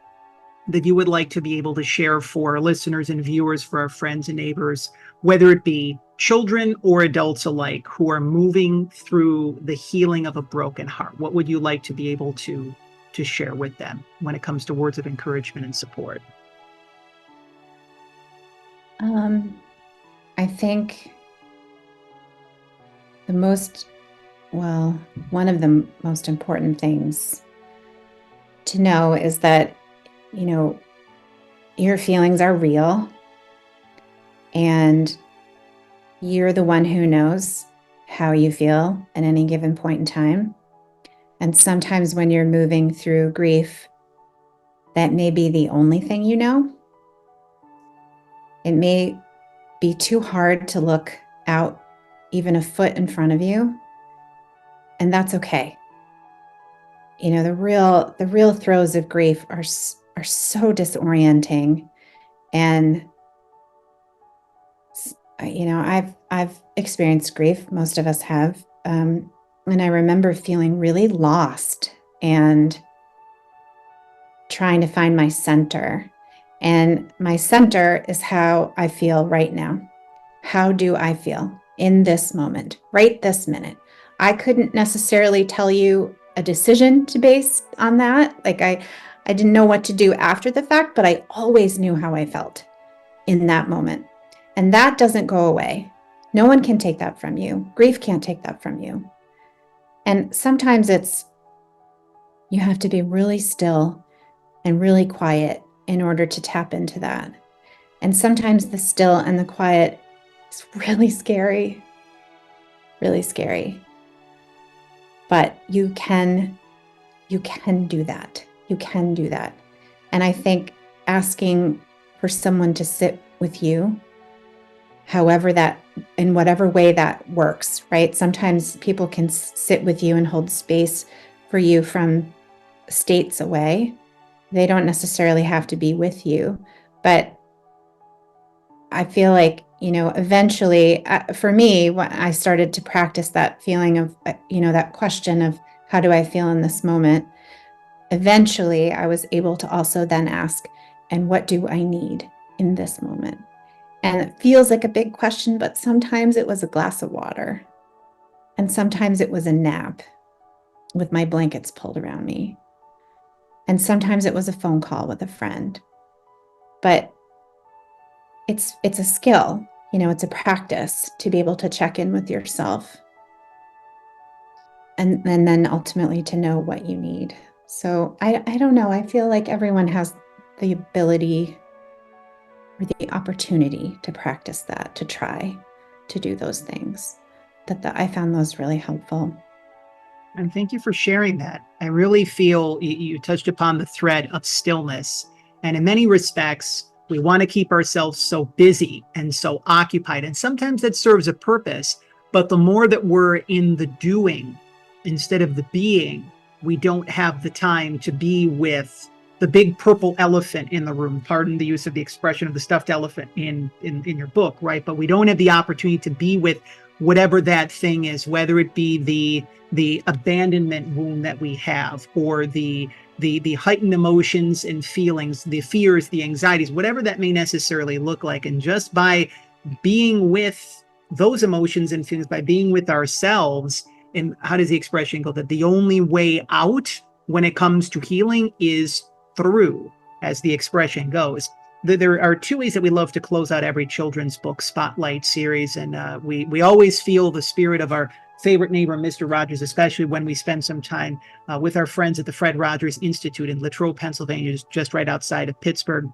that you would like to be able to share for our listeners and viewers, for our friends and neighbors, whether it be children or adults alike who are moving through the healing of a broken heart? What would you like to be able to share with them when it comes to words of encouragement and support? I think one of the most important things to know is that, your feelings are real and you're the one who knows how you feel at any given point in time. And sometimes when you're moving through grief, that may be the only thing you know. It may be too hard to look out even a foot in front of you, and that's okay. The real throes of grief are so disorienting, and I've experienced grief. Most of us have, and I remember feeling really lost and trying to find my center. And my center is how I feel right now. How do I feel in this moment, right this minute? I couldn't necessarily tell you a decision to base on that. Like I didn't know what to do after the fact, but I always knew how I felt in that moment. And that doesn't go away. No one can take that from you. Grief can't take that from you. And sometimes you have to be really still and really quiet in order to tap into that. And sometimes the still and the quiet is really scary, really scary. But you can do that. You can do that. And I think asking for someone to sit with you, in whatever way that works, right? Sometimes people can sit with you and hold space for you from states away. They don't necessarily have to be with you, but I feel like, eventually, for me, when I started to practice that feeling of, that question of how do I feel in this moment, eventually I was able to also then ask, and what do I need in this moment? And it feels like a big question, but sometimes it was a glass of water. And sometimes it was a nap with my blankets pulled around me. And sometimes it was a phone call with a friend. But it's a skill, it's a practice to be able to check in with yourself and then ultimately to know what you need. So I don't know. I feel like everyone has the ability or the opportunity to practice that, to try to do those things. I found those really helpful. And thank you for sharing that. I really feel you touched upon the thread of stillness. And in many respects, we want to keep ourselves so busy and so occupied. And sometimes that serves a purpose. But the more that we're in the doing instead of the being, we don't have the time to be with the big purple elephant in the room. Pardon the use of the expression of the stuffed elephant in your book, right? But we don't have the opportunity to be with whatever that thing is, whether it be the abandonment wound that we have, or the heightened emotions and feelings, the fears, the anxieties, whatever that may necessarily look like. And just by being with those emotions and feelings, by being with ourselves, and how does the expression go? That the only way out when it comes to healing is through, as the expression goes. There are two ways that we love to close out every children's book spotlight series, and we always feel the spirit of our favorite neighbor, Mr. Rogers, especially when we spend some time with our friends at the Fred Rogers Institute in Latrobe, Pennsylvania, just right outside of Pittsburgh.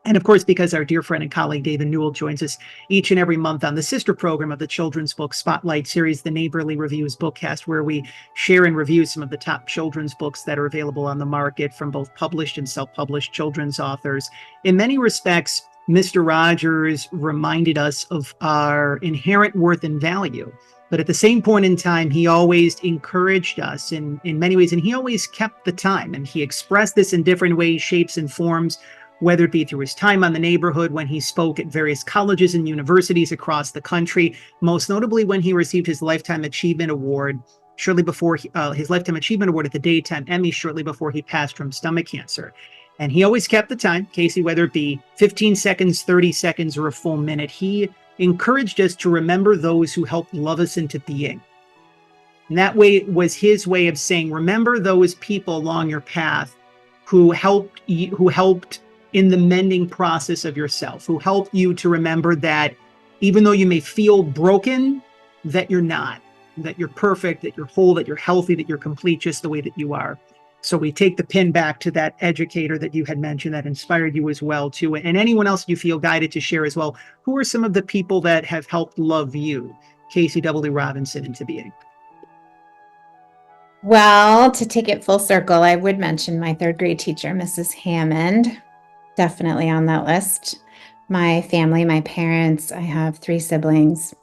And of course, because our dear friend and colleague David Newell joins us each and every month on the sister program of the Children's Book Spotlight series, the Neighborly Reviews Bookcast, where we share and review some of the top children's books that are available on the market from both published and self-published children's authors. In many respects, Mr. Rogers reminded us of our inherent worth and value. But at the same point in time, he always encouraged us in many ways, and he always kept the time. And he expressed this in different ways, shapes, and forms, whether it be through his time on the neighborhood, when he spoke at various colleges and universities across the country, most notably when he received his Lifetime Achievement Award shortly before his Lifetime Achievement Award at the Daytime Emmy, shortly before he passed from stomach cancer. And he always kept the time, Casey, whether it be 15 seconds, 30 seconds, or a full minute. He encouraged us to remember those who helped love us into being. And that way was his way of saying, remember those people along your path who helped in the mending process of yourself, who help you to remember that even though you may feel broken, that you're not, that you're perfect, that you're whole, that you're healthy, that you're complete just the way that you are. So we take the pin back to that educator that you had mentioned that inspired you as well too. And anyone else you feel guided to share as well. Who are some of the people that have helped love you, Casey W. Robinson, into being? Well, to take it full circle, I would mention my third grade teacher, Mrs. Hammond, definitely on that list. My family, my parents, I have 3 siblings,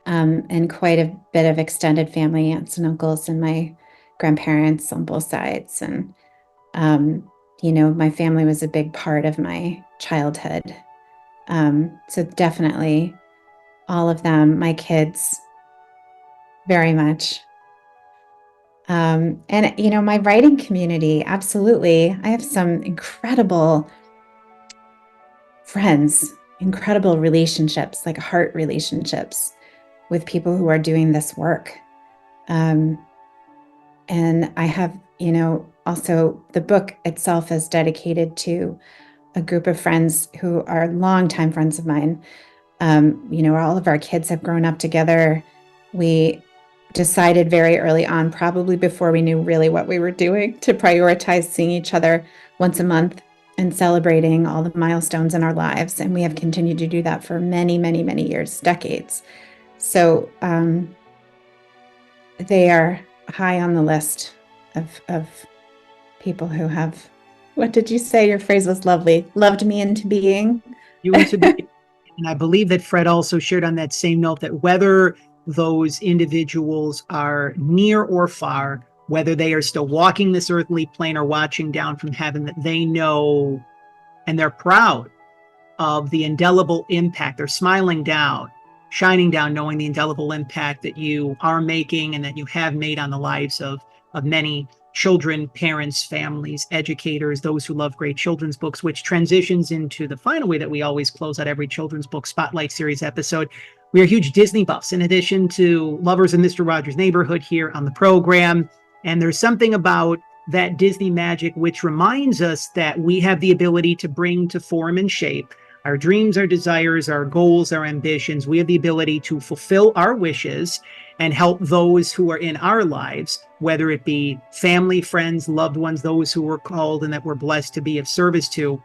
and quite a bit of extended family, aunts and uncles, and my grandparents on both sides. And, my family was a big part of my childhood. So definitely all of them, my kids, very much. And, my writing community, absolutely. I have some incredible friends, incredible relationships, like heart relationships with people who are doing this work. And I have, also the book itself is dedicated to a group of friends who are longtime friends of mine. All of our kids have grown up together. We decided very early on, probably before we knew really what we were doing, to prioritize seeing each other once a month and celebrating all the milestones in our lives. And we have continued to do that for many, many, many years, decades. So they are high on the list of people who have, what did you say? Your phrase was lovely. Loved me into being. You into being. And I believe that Fred also shared on that same note that whether those individuals are near or far, whether they are still walking this earthly plane or watching down from heaven, that they know and they're proud of the indelible impact. They're smiling down, shining down, knowing the indelible impact that you are making and that you have made on the lives of many children, parents, families, educators, those who love great children's books, which transitions into the final way that we always close out every children's book spotlight series episode. We are huge Disney buffs, in addition to lovers of Mr. Rogers' Neighborhood here on the program. And there's something about that Disney magic which reminds us that we have the ability to bring to form and shape our dreams, our desires, our goals, our ambitions. We have the ability to fulfill our wishes and help those who are in our lives, whether it be family, friends, loved ones, those who were called and that we're blessed to be of service to.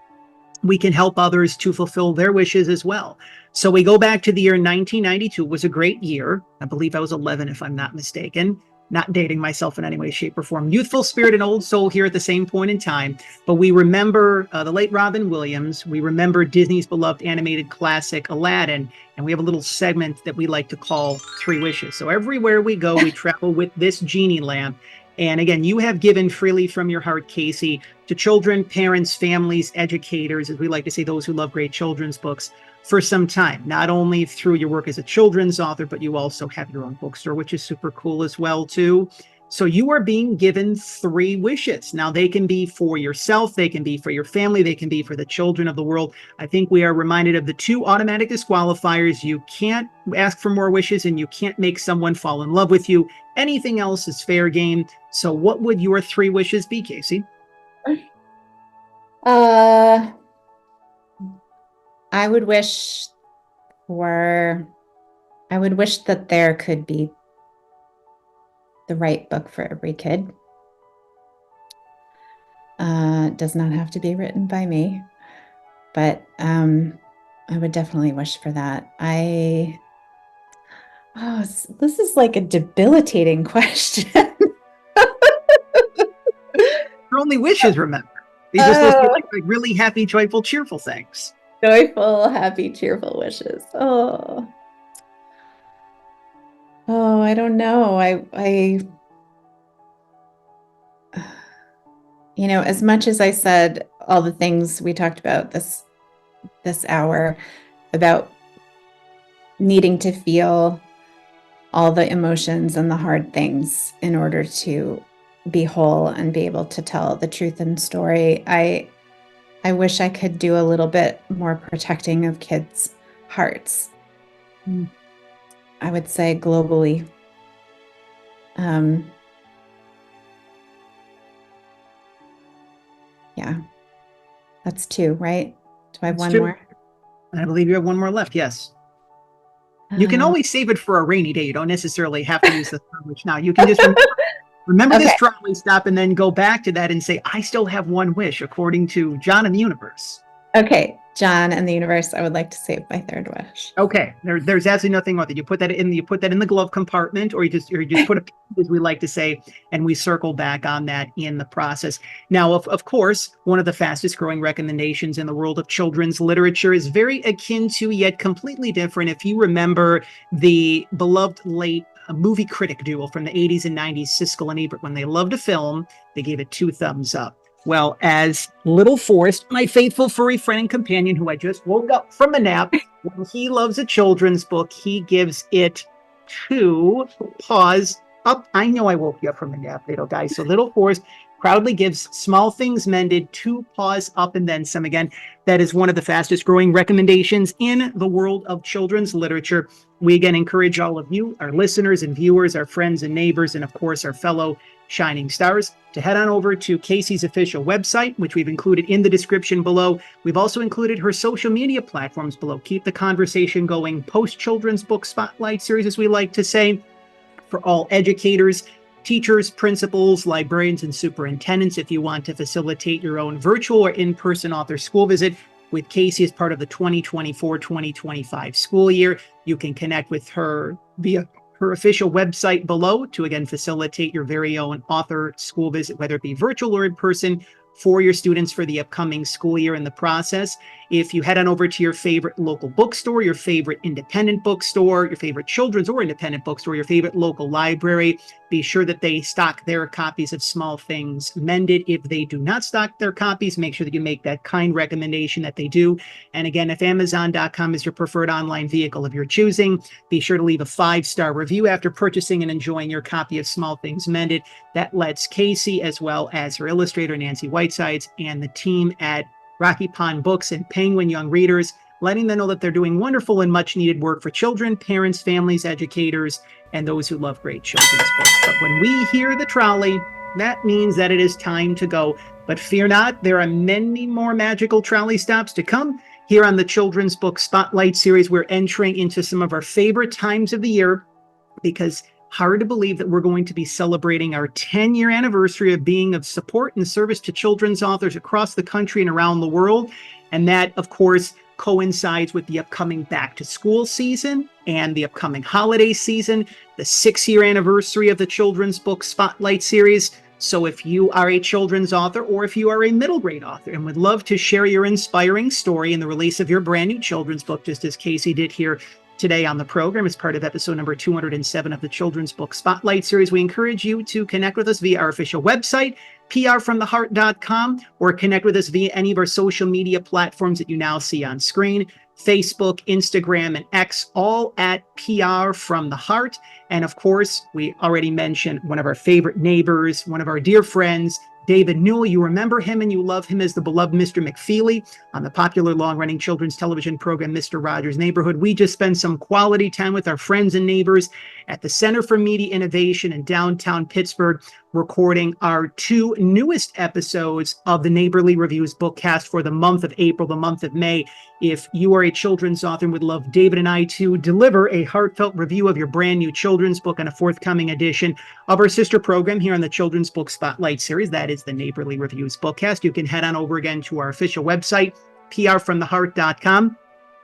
We can help others to fulfill their wishes as well. So we go back to the year 1992. It was a great year. I believe I was 11, if I'm not mistaken. Not dating myself in any way, shape, or form. Youthful spirit and old soul here at the same point in time. But we remember the late Robin Williams. We remember Disney's beloved animated classic, Aladdin. And we have a little segment that we like to call Three Wishes. So everywhere we go, we travel with this genie lamp. And again, you have given freely from your heart, Casey, to children, parents, families, educators, as we like to say, those who love great children's books, for some time, not only through your work as a children's author, but you also have your own bookstore, which is super cool as well, too. So you are being given three wishes. Now, they can be for yourself, they can be for your family, they can be for the children of the world. I think we are reminded of the two automatic disqualifiers. You can't ask for more wishes and you can't make someone fall in love with you. Anything else is fair game. So what would your three wishes be, Casey? I would wish that there could be the right book for every kid. It does not have to be written by me, but I would definitely wish for that. This is like a debilitating question. Your only wishes, remember. These are supposed to be like really happy, joyful, cheerful things. Joyful, happy, cheerful wishes. I don't know. As much as I said all the things we talked about this hour about needing to feel all the emotions and the hard things in order to be whole and be able to tell the truth and story, I wish I could do a little bit more protecting of kids' hearts. I would say globally. Yeah, that's two, right? Do I have one more? I believe you have one more left, yes. You can always save it for a rainy day. You don't necessarily have to use the wish now. You can just remember this trolley stop and then go back to that and say, I still have one wish according to John and the universe. Okay, John and the universe, I would like to save my third wish. Okay, there's absolutely nothing wrong with it. You put that in the glove compartment, or you just put a, as we like to say, and we circle back on that in the process. Now, of course, one of the fastest growing recommendations in the world of children's literature is very akin to, yet completely different. If you remember the beloved late movie critic duo from the 80s and 90s, Siskel and Ebert, when they loved a film, they gave it 2 thumbs up. Well, as little Forrest, my faithful furry friend and companion who I just woke up from a nap, when he loves a children's book, he gives it 2 paws up. I know I woke you up from a nap, little guy. So little Forrest proudly gives Small Things Mended 2 paws up and then some again. That is one of the fastest growing recommendations in the world of children's literature. We again encourage all of you, our listeners and viewers, our friends and neighbors, and of course our fellow shining stars, to head on over to Casey's official website, which we've included in the description below. We've also included her social media platforms below. Keep the conversation going. Post children's book spotlight series, as we like to say, for all educators, teachers, principals, librarians, and superintendents. If you want to facilitate your own virtual or in-person author school visit with Casey as part of the 2024-2025 school year, you can connect with her via her official website below to, again, facilitate your very own author school visit, whether it be virtual or in person, for your students for the upcoming school year in the process. If you head on over to your favorite local bookstore, your favorite independent bookstore, your favorite children's or independent bookstore, your favorite local library, be sure that they stock their copies of Small Things Mended. If they do not stock their copies, make sure that you make that kind recommendation that they do. And again, if Amazon.com is your preferred online vehicle of your choosing, be sure to leave a 5-star review after purchasing and enjoying your copy of Small Things Mended. That lets Casey, as well as her illustrator, Nancy Whitesides, and the team at Rocky Pond Books and Penguin Young Readers, letting them know that they're doing wonderful and much needed work for children, parents, families, educators, and those who love great children's books. But when we hear the trolley, that means that it is time to go. But fear not, there are many more magical trolley stops to come. Here on the Children's Book Spotlight series, we're entering into some of our favorite times of the year, because hard to believe that we're going to be celebrating our 10-year anniversary of being of support and service to children's authors across the country and around the world. And that, of course, coincides with the upcoming back-to-school season and the upcoming holiday season, the 6-year anniversary of the Children's Book Spotlight series. So if you are a children's author, or if you are a middle grade author and would love to share your inspiring story in the release of your brand new children's book, just as Casey did here today on the program as part of episode number 207 of the Children's Book Spotlight series, we encourage you to connect with us via our official website, prfromtheheart.com, or connect with us via any of our social media platforms that you now see on screen: Facebook, Instagram, and X, all at PR From The Heart. And of course, we already mentioned one of our favorite neighbors, one of our dear friends, David Newell. You remember him and you love him as the beloved Mr. McFeely on the popular long-running children's television program, Mr. Rogers' Neighborhood. We just spent some quality time with our friends and neighbors at the Center for Media Innovation in downtown Pittsburgh, recording our 2 newest episodes of the Neighborly Reviews bookcast for the month of April, the month of May. If you are a children's author and would love David and I to deliver a heartfelt review of your brand new children's book and a forthcoming edition of our sister program here on the Children's Book Spotlight series, that is the Neighborly Reviews bookcast, you can head on over again to our official website, prfromtheheart.com.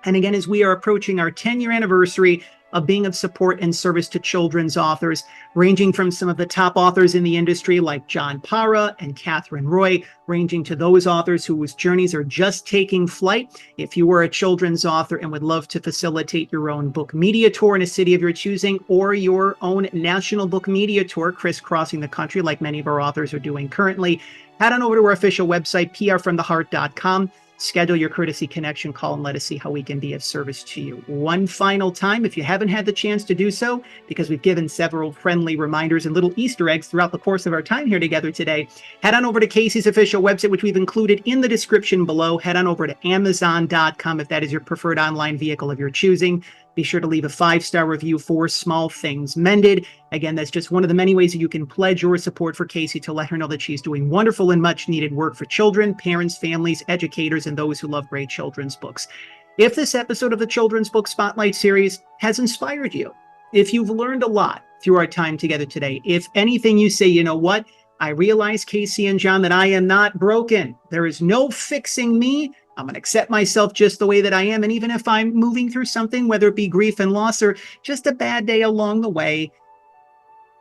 And again, as we are approaching our 10-year anniversary of being of support and service to children's authors, ranging from some of the top authors in the industry like John Parra and Catherine Roy, ranging to those authors whose journeys are just taking flight. If you were a children's author and would love to facilitate your own book media tour in a city of your choosing, or your own national book media tour crisscrossing the country like many of our authors are doing currently, head on over to our official website, prfromtheheart.com. Schedule your courtesy connection call and let us see how we can be of service to you. One final time, if you haven't had the chance to do so, because we've given several friendly reminders and little Easter eggs throughout the course of our time here together today, head on over to Casey's official website, which we've included in the description below. Head on over to Amazon.com if that is your preferred online vehicle of your choosing. Be sure to leave a 5-star review for Small Things Mended. Again, that's just one of the many ways that you can pledge your support for Casey to let her know that she's doing wonderful and much needed work for children, parents, families, educators, and those who love great children's books. If this episode of the Children's Book Spotlight series has inspired you, if you've learned a lot through our time together today, if anything you say, you know what, I realize, Casey and John, that I am not broken. There is no fixing me. I'm going to accept myself just the way that I am. And even if I'm moving through something, whether it be grief and loss or just a bad day along the way,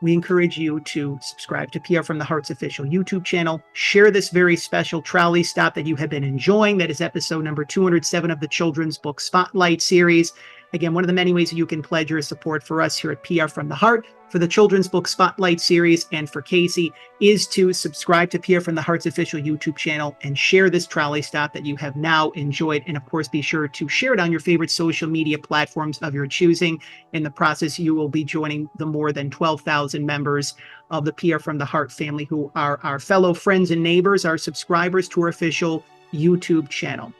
we encourage you to subscribe to PR From The Heart's official YouTube channel. Share this very special trolley stop that you have been enjoying. That is episode number 207 of the Children's Book Spotlight series. Again, one of the many ways that you can pledge your support for us here at PR From The Heart, for the Children's Book Spotlight series, and for Casey, is to subscribe to PR From The Heart's official YouTube channel and share this trolley stop that you have now enjoyed. And of course, be sure to share it on your favorite social media platforms of your choosing. In the process, you will be joining the more than 12,000 members of the PR From The Heart family who are our fellow friends and neighbors, our subscribers to our official YouTube channel.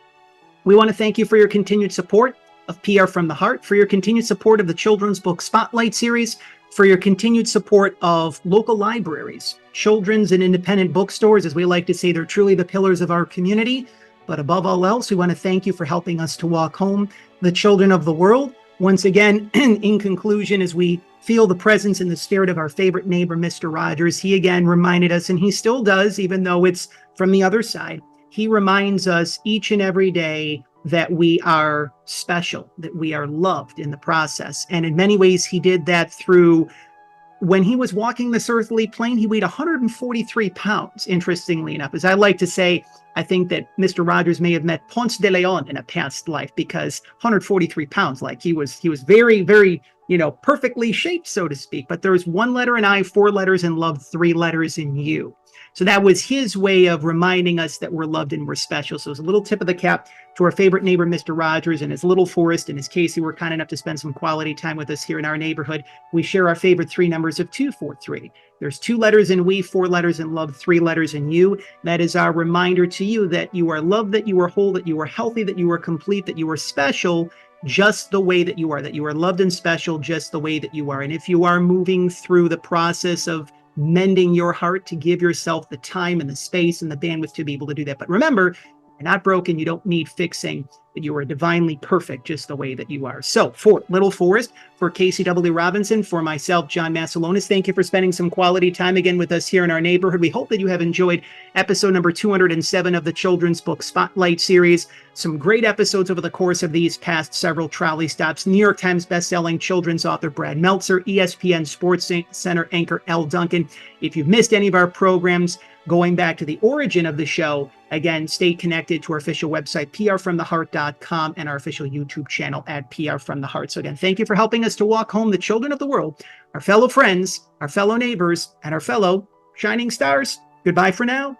We want to thank you for your continued support of PR From The Heart, for your continued support of the Children's Book Spotlight series, for your continued support of local libraries, children's and independent bookstores. As we like to say, they're truly the pillars of our community. But above all else, we want to thank you for helping us to walk home the children of the world. Once again, in conclusion, as we feel the presence and the spirit of our favorite neighbor, Mr. Rogers, he again reminded us, and he still does, even though it's from the other side, he reminds us each and every day that we are special, that we are loved in the process. And in many ways, he did that through when he was walking this earthly plane, he weighed 143 pounds, interestingly enough. As I like to say, I think that Mr. Rogers may have met Ponce de Leon in a past life, because 143 pounds, like he was very, very, perfectly shaped, so to speak. But there's 1 letter in I, 4 letters in love, 3 letters in you. So that was his way of reminding us that we're loved and we're special. So it was a little tip of the cap to our favorite neighbor, Mr. Rogers, and his little Forrest and his Casey were kind enough to spend some quality time with us here in our neighborhood. We share our favorite 3 numbers of 243. There's 2 letters in we, 4 letters in love, 3 letters in you. That is our reminder to you that you are loved, that you are whole, that you are healthy, that you are complete, that you are special, just the way that you are loved and special just the way that you are. And if you are moving through the process of mending your heart, to give yourself the time and the space and the bandwidth to be able to do that. But remember, you're not broken. You don't need fixing. That you are divinely perfect just the way that you are. So for Little Forrest, for Casey W. Robinson, for myself, John Masiulionis, thank you for spending some quality time again with us here in our neighborhood. We hope that you have enjoyed episode number 207 of the Children's Book Spotlight series. Some great episodes over the course of these past several trolley stops. New York Times bestselling children's author Brad Meltzer, ESPN Sports Center anchor Elle Duncan. If you've missed any of our programs, going back to the origin of the show, again, stay connected to our official website, prfromtheheart.com, and our official YouTube channel at PR From the Heart. So again, thank you for helping us to walk home the children of the world, our fellow friends, our fellow neighbors, and our fellow shining stars. Goodbye for now.